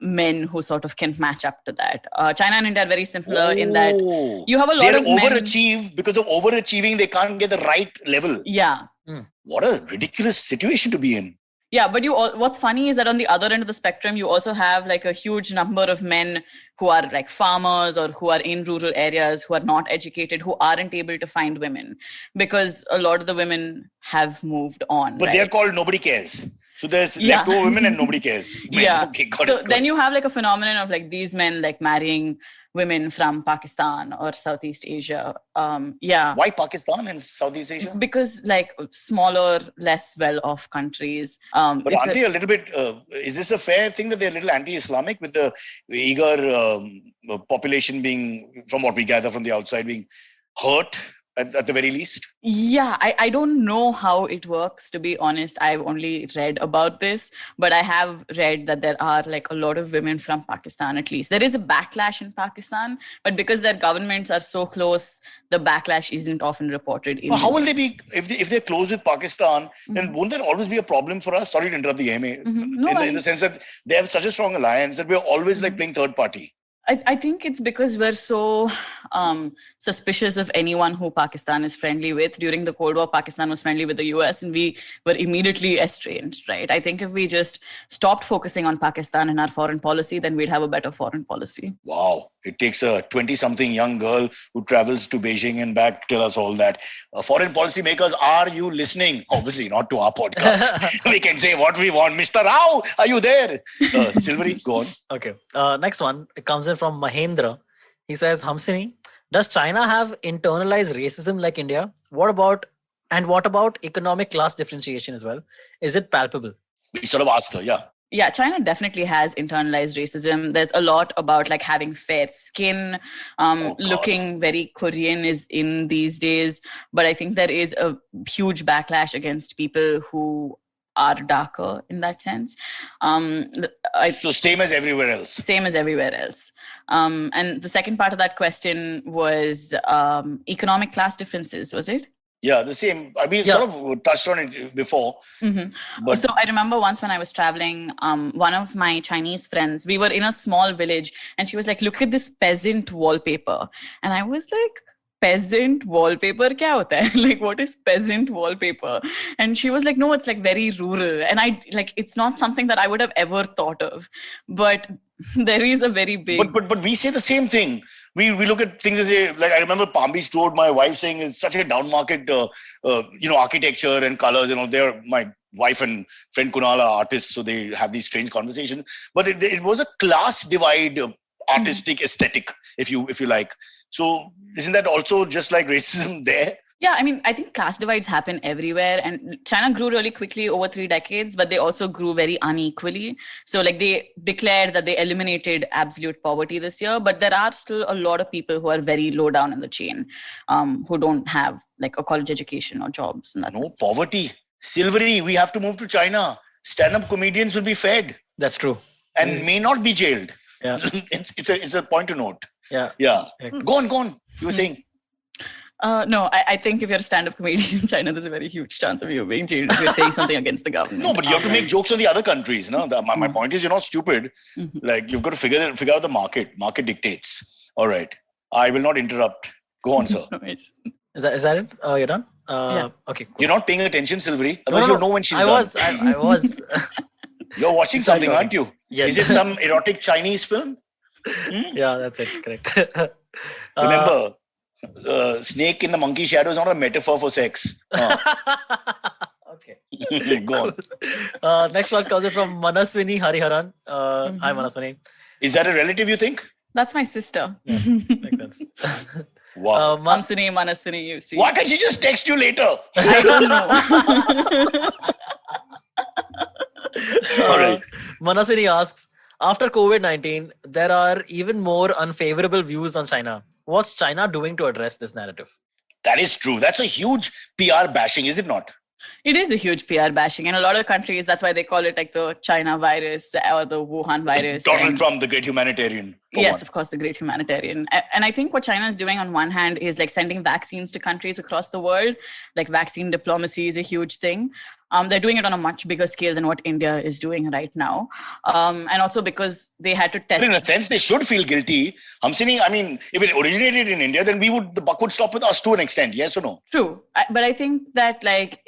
men who sort of can match up to that. China and India are very similar in that you have a lot They of men. overachieve. Because of overachieving, they can't get the right level. Yeah. What a ridiculous situation to be in. Yeah, but what's funny is that on the other end of the spectrum, you also have like a huge number of men who are like farmers or who are in rural areas, who are not educated, who aren't able to find women because a lot of the women have moved on. But right? they're called nobody cares. So there's Yeah. leftover women and nobody cares. Men. Yeah. Okay, got So it. then you have like a phenomenon of like these men like marrying women from Pakistan or Southeast Asia. Yeah. Why Pakistan and Southeast Asia? Because like smaller, less well-off countries. But it's aren't they a little bit, is this a fair thing that they're a little anti-Islamic with the eager population being, from what we gather from the outside, being hurt at the very least? Yeah, I don't know how it works, to be honest. I've only read about this, but I have read that there are like a lot of women from Pakistan, at least. There is a backlash in Pakistan, but because their governments are so close, the backlash isn't often reported. Well, how will they be, if they're close with Pakistan, then won't that always be a problem for us? Sorry to interrupt the AMA. No in the worries. sense that they have such a strong alliance that we're always like playing third party. I think it's because we're so suspicious of anyone who Pakistan is friendly with. During the Cold War, Pakistan was friendly with the US and we were immediately estranged, right? I think if we just stopped focusing on Pakistan in our foreign policy, then we'd have a better foreign policy. Wow. It takes a 20-something young girl who travels to Beijing and back to tell us all that. Foreign policy makers, are you listening? Obviously, not to our podcast. We can say what we want. Mr. Rao, are you there? Silvery, go on. Okay. Next one. It comes in from Mahendra. He says, Hamsini, does China have internalized racism like India? What about economic class differentiation as well? Is it palpable? We sort of asked her, yeah. Yeah, China definitely has internalized racism. There's a lot about like having fair skin, looking very Korean is in these days. But I think there is a huge backlash against people who are darker in that sense. So same as everywhere else. Same as everywhere else. And the second part of that question was economic class differences, was it? Yeah, the same. I mean, sort of touched on it before. Mm-hmm. But so I remember once when I was traveling, one of my Chinese friends, we were in a small village and she was like, look at this peasant wallpaper. And I was like, peasant wallpaper kya hota hai? Like, what is peasant wallpaper? And she was like, no, it's like very rural. And I like, it's not something that I would have ever thought of. But there is a very big... But we say the same thing. We look at things and say, like, I remember Palm Beach Road, my wife saying it's such a down market, architecture and colors, my wife and friend Kunal are artists, so they have these strange conversations. But it was a class divide, artistic aesthetic, if you like. So isn't that also just like racism there? Yeah, I mean, I think class divides happen everywhere, and China grew really quickly over 3 decades, but they also grew very unequally. So like they declared that they eliminated absolute poverty this year, but there are still a lot of people who are very low down in the chain, who don't have like a college education or jobs. And no poverty. Silvery, we have to move to China. Stand-up comedians will be fed. That's true. And may not be jailed. Yeah. It's a point to note. Yeah. Yeah. Go on. You were saying. No, I think if you're a stand-up comedian in China, there's a very huge chance of you being jailed if you're saying something against the government. No, but you have to make jokes on the other countries. No, my point is you're not stupid. Like you've got to figure out the market. Market dictates. All right. I will not interrupt. Go on, sir. Is that it? You're done? Yeah. Okay. Cool. You're not paying attention, Silvery. Otherwise you'll know when she's done. I was. You're watching something, aren't you? Yes. Is it some erotic Chinese film? Yeah, that's it. Correct. Remember, snake in the monkey shadow is not a metaphor for sex. Okay. Go on. Next one comes from Manaswini Hariharan. Hi, Manaswini. Is that a relative, you think? That's my sister. Yeah, makes sense. Wow. Hamsini, Manaswini, you see. Why can't she just text you later? I don't know. All right. Manaswini asks, after COVID-19, there are even more unfavorable views on China. What's China doing to address this narrative? That is true. That's a huge PR bashing, is it not? It is a huge PR bashing. In a lot of countries, that's why they call it like the China virus or the Wuhan virus. Donald Trump, the great humanitarian. Yes, of course, the great humanitarian. And I think what China is doing on one hand is like sending vaccines to countries across the world. Like vaccine diplomacy is a huge thing. They're doing it on a much bigger scale than what India is doing right now. And also because they had to test. But in a sense, they should feel guilty. Hamsini, I mean, if it originated in India, then the buck would stop with us to an extent. Yes or no? True. But I think that like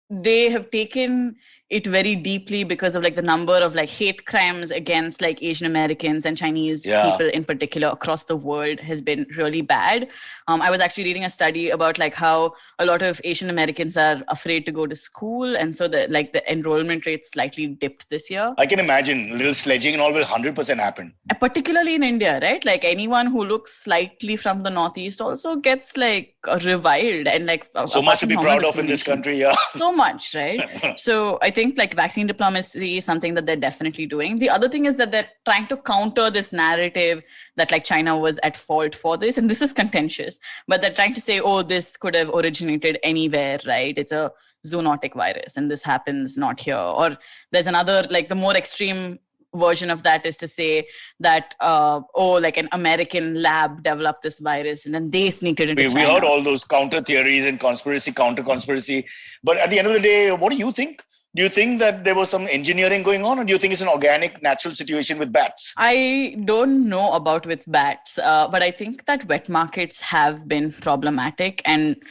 they have taken it very deeply because of like the number of like hate crimes against like Asian Americans and Chinese people in particular across the world has been really bad. I was actually reading a study about like how a lot of Asian Americans are afraid to go to school, and so the enrollment rate slightly dipped this year. I can imagine little sledging and all will 100% happen. Particularly in India, right? Like anyone who looks slightly from the Northeast also gets like reviled and like so much to be proud of in this country. Yeah, so much, right? So I think like vaccine diplomacy is something that they're definitely doing. The other thing is that they're trying to counter this narrative that like China was at fault for this, and this is contentious, but they're trying to say, oh, this could have originated anywhere, right? It's a zoonotic virus and this happens not here. Or there's another, like the more extreme version of that is to say that, like an American lab developed this virus and then they sneaked it into China. We heard all those counter theories and counter conspiracy. But at the end of the day, what do you think? Do you think that there was some engineering going on, or do you think it's an organic, natural situation with bats? I don't know about with bats, but I think that wet markets have been problematic and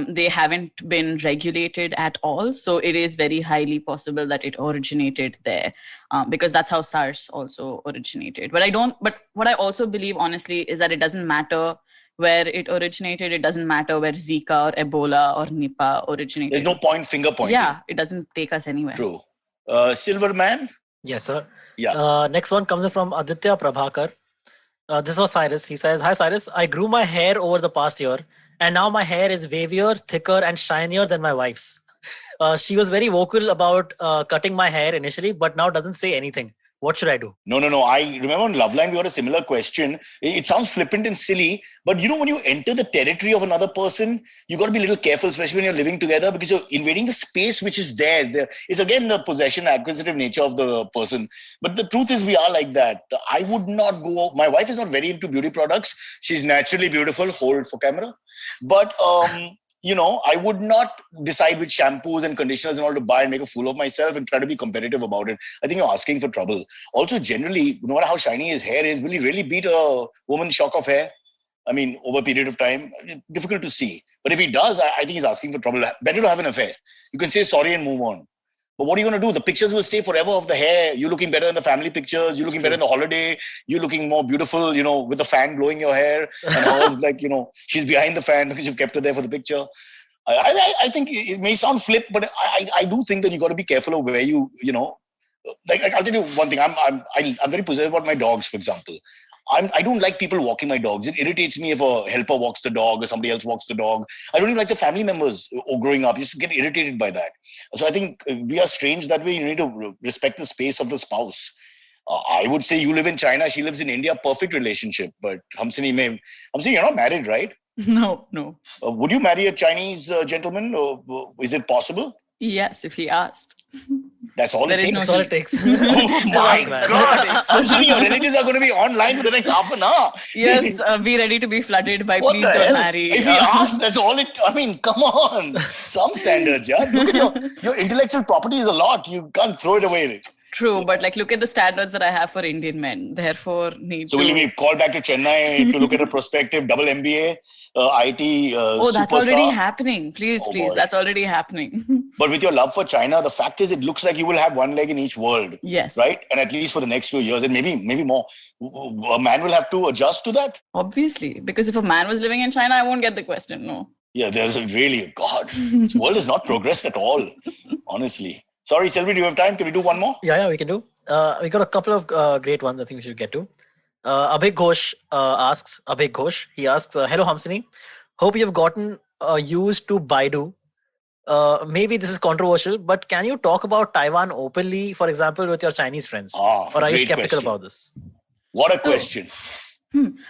they haven't been regulated at all. So it is very highly possible that it originated there, because that's how SARS also originated. But what I also believe, honestly, is that it doesn't matter where it originated. It doesn't matter where Zika or Ebola or Nipah originated. There's no finger pointing. Yeah, it doesn't take us anywhere. True. Silverman? Yes, sir. Yeah. Next one comes in from Aditya Prabhakar. This was Cyrus. He says, "Hi Cyrus, I grew my hair over the past year, and now my hair is wavier, thicker, and shinier than my wife's. She was very vocal about cutting my hair initially, but now doesn't say anything. What should I do?" No. I remember on Loveline, we got a similar question. It sounds flippant and silly, but when you enter the territory of another person, you got to be a little careful, especially when you're living together, because you're invading the space which is theirs. It's again the possession, acquisitive nature of the person. But the truth is, we are like that. I would not go. My wife is not very into beauty products. She's naturally beautiful. Hold for camera. But I would not decide which shampoos and conditioners and all to buy and make a fool of myself and try to be competitive about it. I think you're asking for trouble. Also, generally, no matter how shiny his hair is, will he really beat a woman's shock of hair? I mean, over a period of time, difficult to see. But if he does, I think he's asking for trouble. Better to have an affair. You can say sorry and move on. But what are you going to do? The pictures will stay forever of the hair. You looking better in the family pictures. You looking better in the holiday. You looking more beautiful, with the fan blowing your hair. And hers, she's behind the fan because you've kept her there for the picture. I think it may sound flip, but I do think that you got to be careful of where I'll tell you one thing. I'm very possessive about my dogs, for example. I don't like people walking my dogs. It irritates me if a helper walks the dog or somebody else walks the dog. I don't even like the family members growing up. I used to get irritated by that. So I think we are strange that way. You need to respect the space of the spouse. I would say you live in China, she lives in India, perfect relationship. But Hamsini, you're not married, right? No. Would you marry a Chinese gentleman? Is it possible? Yes, if he asked. That's all it takes. That's all it takes. Oh my God. Hamsini, your relatives are going to be online for the next half an hour. Yes, be ready to be flooded by What please the don't hell? marry. If he asks, that's all it. I mean, come on. Some standards, yeah. Look at your intellectual property is a lot. You can't throw it away. True, but look at the standards that I have for Indian men. Therefore, So will you be called back to Chennai to look at a prospective double MBA, IT Oh, that's superstar? already happening. Please, boy. that's already happening. But with your love for China, the fact is, it looks like you will have one leg in each world. Yes. Right? And at least for the next few years, and maybe more. A man will have to adjust to that. Obviously, because if a man was living in China, I won't get the question. No. Yeah, there's God. This world has not progressed at all, honestly. Sorry, Selvi, do you have time? Can we do one more? Yeah, we can do. We got a couple of great ones I think we should get to. Abhay Ghosh asks, hello Hamsini, hope you've gotten used to Baidu. Maybe this is controversial, but can you talk about Taiwan openly, for example, with your Chinese friends? Or are you skeptical about this? What a question.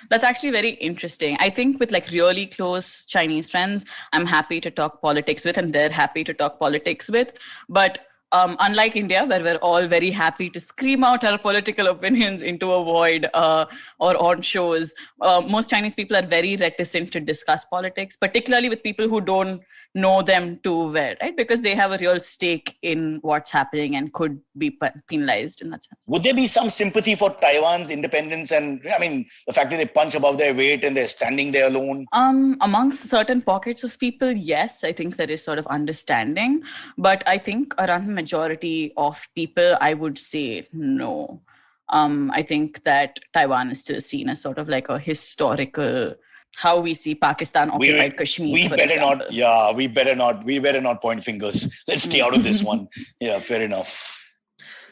That's actually very interesting. I think with really close Chinese friends, I'm happy to talk politics with, and they're happy to talk politics with. But unlike India, where we're all very happy to scream out our political opinions into a void or on shows, most Chinese people are very reticent to discuss politics, particularly with people who don't know them too well, right? Because they have a real stake in what's happening and could be penalized in that sense. Would there be some sympathy for Taiwan's independence and, the fact that they punch above their weight and they're standing there alone? Amongst certain pockets of people, yes, I think there is sort of understanding. But I think around the majority of people, I would say no. I think that Taiwan is still seen as sort of like a historical, how we see Pakistan occupied Kashmir. We better not. We better not point fingers. Let's stay out of this one. Yeah, fair enough.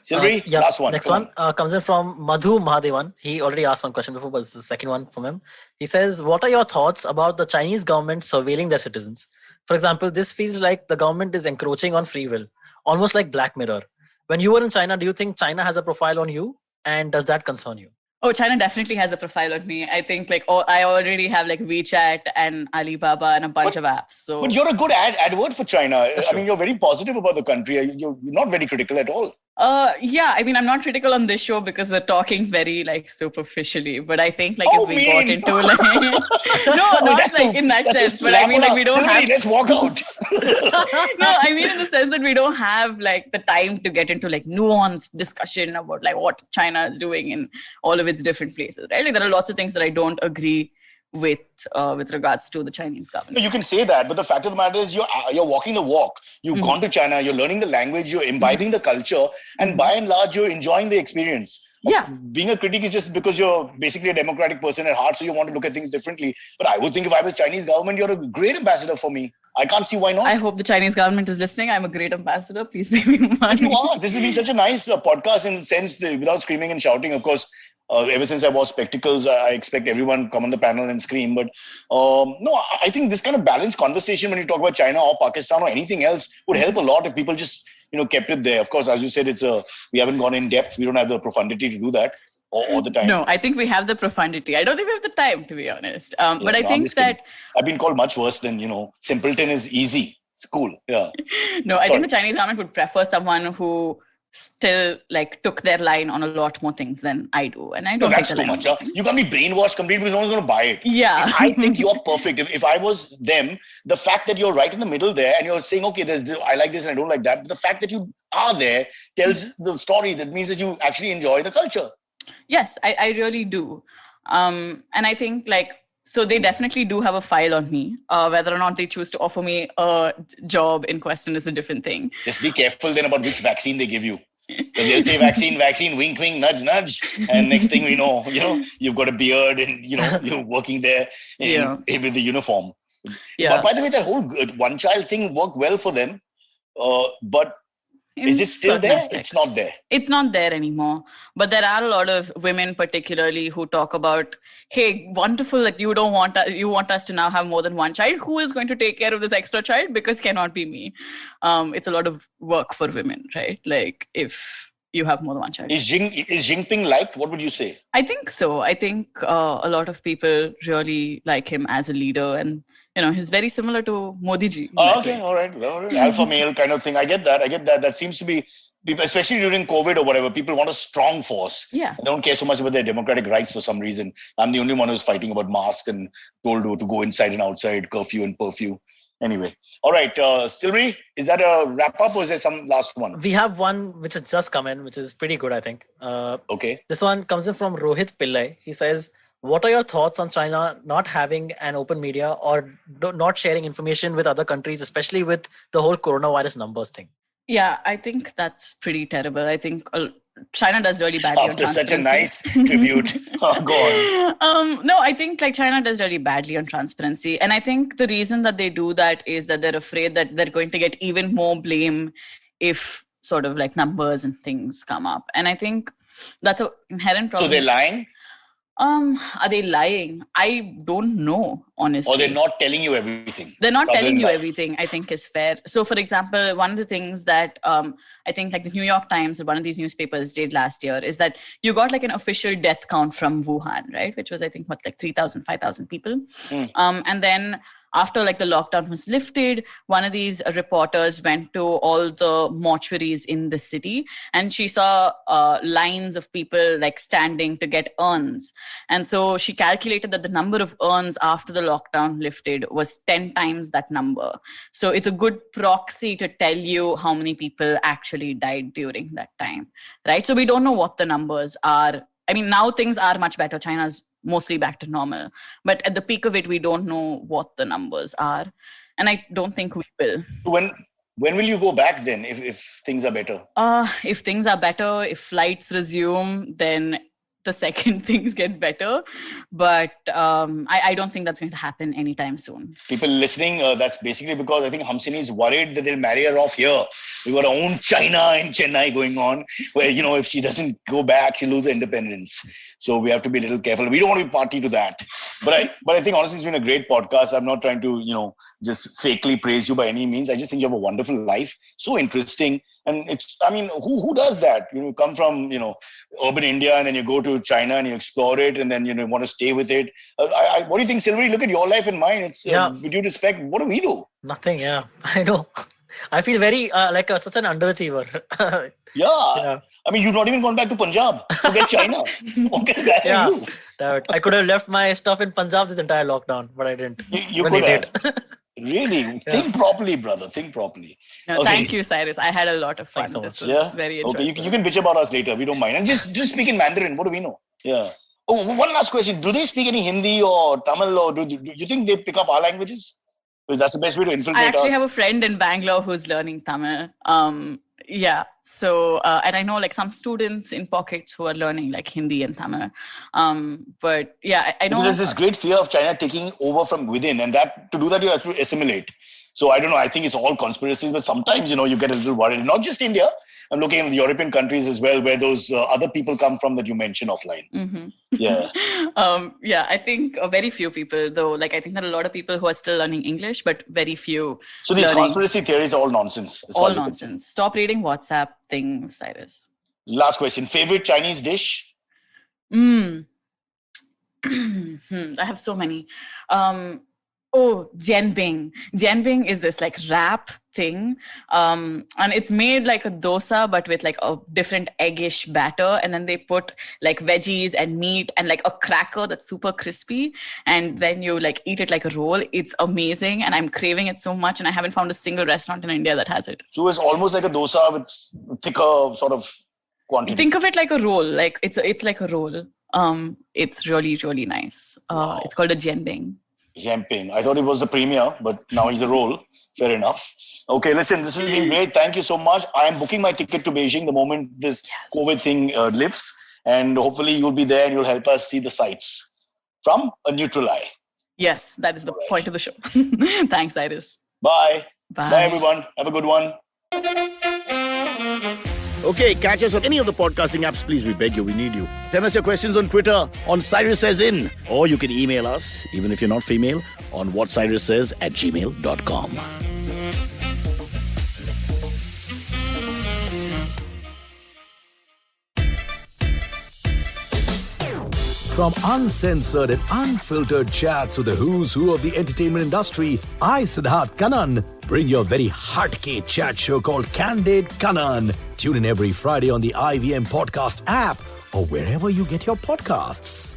Silvi, last one. Next one comes in from Madhu Mahadevan. He already asked one question before, but this is the second one from him. He says, what are your thoughts about the Chinese government surveilling their citizens? For example, this feels like the government is encroaching on free will, almost like Black Mirror. When you were in China, do you think China has a profile on you? And does that concern you? Oh, China definitely has a profile on me. I think I already have WeChat and Alibaba and a bunch of apps. So, but you're a good advert for China. You're very positive about the country. You're not very critical at all. Yeah, I mean, I'm not critical on this show because we're talking very like superficially, but I think like if we got mean. into like no, not like in that sense, but I mean like we don't have. Let's walk out. No, I mean in the sense that we don't have like the time to get into like nuanced discussion about like what China is doing in all of its different places, right? Like there are lots of things that I don't agree with regards to the Chinese No, government. you can say that, but the fact of the matter is you're walking the walk. You've gone to China, you're learning the language, you're imbibing the culture, and by and large, you're enjoying the experience. Yeah. Being a critic is just because you're basically a democratic person at heart, so you want to look at things differently. But I would think if I was Chinese government, you're a great ambassador for me. I can't see why not. I hope the Chinese government is listening. I'm a great ambassador. Please pay me money. You are. This has been such a nice podcast in the sense that without screaming and shouting. Of course, ever since I wore spectacles, I expect everyone to come on the panel and scream. But no, I think this kind of balanced conversation when you talk about China or Pakistan or anything else would help a lot if people just kept it there. Of course, as you said, we haven't gone in depth. We don't have the profundity to do that all the time. No, I think we have the profundity. I don't think we have the time, to be honest. But I think that I've been called much worse than simpleton is easy. It's cool. Yeah. No, I think the Chinese government would prefer someone who still like took their line on a lot more things than I do. And I don't that's think too much. You can't be brainwashed completely because no one's going to buy it. Yeah. And I think you're perfect. If I was them, the fact that you're right in the middle there and you're saying, okay, I like this and I don't like that. But the fact that you are there tells the story. That means that you actually enjoy the culture. Yes, I really do. And I think so they definitely do have a file on me. Whether or not they choose to offer me a job in question is a different thing. Just be careful then about which vaccine they give you. Because they'll say vaccine, wink, wink, nudge, nudge. And next thing we know, you've got a beard and, you're working there with the uniform. Yeah. But by the way, that whole one-child thing worked well for them. But is it still there? Aspects. It's not there. It's not there anymore. But there are a lot of women particularly who talk about, hey, wonderful that you want us to now have more than one child. Who is going to take care of this extra child? Because cannot be me. It's a lot of work for women, right? Like if you have more than one child. Is Jinping liked? What would you say? I think so. I think a lot of people really like him as a leader, and he's very similar to Modi ji. Okay, all right. Alpha male kind of thing. I get that. That seems to be people, especially during COVID or whatever. People want a strong force. Yeah. They don't care so much about their democratic rights for some reason. I'm the only one who's fighting about masks and told to go inside and outside, curfew and purview. Anyway, all right. Silvery, is that a wrap up or is there some last one? We have one which has just come in, which is pretty good, I think. Okay. This one comes in from Rohit Pillai. He says, what are your thoughts on China not having an open media or not sharing information with other countries, especially with the whole coronavirus numbers thing? Yeah, I think that's pretty terrible. I think China does really badly after such a nice tribute. Go on. No, I think China does really badly on transparency. And I think the reason that they do that is that they're afraid that they're going to get even more blame if sort of numbers and things come up. And I think that's an inherent problem. So they're lying? Are they lying? I don't know, honestly. Or they're not telling you everything? They're not telling you everything, I think is fair. So, for example, one of the things that I think the New York Times or one of these newspapers did last year is that you got an official death count from Wuhan, right? Which was, I think, 3,000, 5,000 people. And then after the lockdown was lifted, one of these reporters went to all the mortuaries in the city and she saw lines of people standing to get urns. And so she calculated that the number of urns after the lockdown lifted was 10 times that number. So it's a good proxy to tell you how many people actually died during that time, right? So we don't know what the numbers are. I mean, now things are much better. China's mostly back to normal. But at the peak of it, we don't know what the numbers are. And I don't think we will. When will you go back then if things are better? If things are better, if flights resume, then the second things get better. But I don't think that's going to happen anytime soon. People listening, that's basically because I think Hamsini is worried that they'll marry her off here. We've got our own China in Chennai going on where, if she doesn't go back, she'll lose her independence. So we have to be a little careful. We don't want to be party to that. But I think honestly, it's been a great podcast. I'm not trying to, just fakely praise you by any means. I just think you have a wonderful life. So interesting. And who does that? You come from, urban India and then you go to China and you explore it and then, want to stay with it. What do you think, Silvery? Look at your life and mine. It's with due respect, what do we do? Nothing, yeah. I know. I feel very like such an underachiever. Yeah. I mean, you've not even gone back to Punjab to get China. What kind of guy Yeah. are you? Damn it. I could have left my stuff in Punjab this entire lockdown, but I didn't. You When could he have. did. Really? Think properly, brother. Think properly. No, Okay. Thank you, Cyrus. I had a lot of fun. Thanks so This much. was Yeah. very Okay, enjoyable. you can bitch about us later. We don't mind. And just speak in Mandarin. What do we know? Yeah. Oh, one last question. Do they speak any Hindi or Tamil, or do you think they pick up our languages? Because that's the best way to infiltrate I actually us. have a friend in Bangalore who's learning Tamil. Yeah. So, and I know like some students in pockets who are learning like Hindi and Tamil. But yeah, I know. Because there's this great fear of China taking over from within, and that to do that you have to assimilate. So I don't know. I think it's all conspiracies, but sometimes you get a little worried. Not just India. I'm looking at the European countries as well, where those other people come from that you mentioned offline. Mhm. Yeah. Yeah, I think very few people though. Like I think there are a lot of people who are still learning English, but very few. So these learning. conspiracy theories are all nonsense. as far All as you're concerned. nonsense. Stop reading WhatsApp things, Cyrus. Last question. Favorite Chinese dish? I have so many. Jianbing. Jianbing is this like wrap thing. And it's made like a dosa, but with like a different eggish batter. And then they put like veggies and meat and like a cracker that's super crispy. And then you like eat it like a roll. It's amazing. And I'm craving it so much. And I haven't found a single restaurant in India that has it. So it's almost like a dosa with thicker sort of quantity. Think of it like a roll. Like it's like a roll. It's really, really nice. Wow. It's called a jianbing. Champagne. I thought it was the premier, but now he's a roll. Fair enough. Okay, listen, this has been great. Thank you so much. I am booking my ticket to Beijing the moment this COVID thing lifts. And hopefully you'll be there and you'll help us see the sights from a neutral eye. Yes, that is the point of the show. Thanks, Iris. Bye. Bye. Bye, everyone. Have a good one. Okay, catch us on any of the podcasting apps, please. We beg you, we need you. Send us your questions on Twitter on Cyrus Says In, or you can email us, even if you're not female, on whatcyrussays@gmail.com. From uncensored and unfiltered chats with the who's who of the entertainment industry, I, Siddharth Kannan, bring you a very heartcake chat show called Candid Kannan. Tune in every Friday on the IVM Podcast app or wherever you get your podcasts.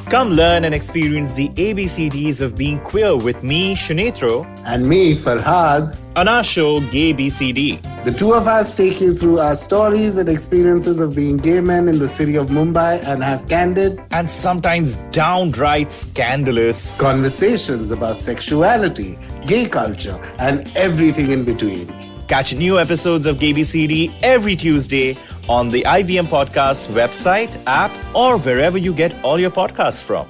Come learn and experience the ABCDs of being queer with me, Shunetro, and me, Farhad, on our show Gay BCD. The two of us take you through our stories and experiences of being gay men in the city of Mumbai and have candid and sometimes downright scandalous conversations about sexuality, gay culture, and everything in between. Catch new episodes of Gay BCD every Tuesday on the IVM Podcast website, app, or wherever you get all your podcasts from.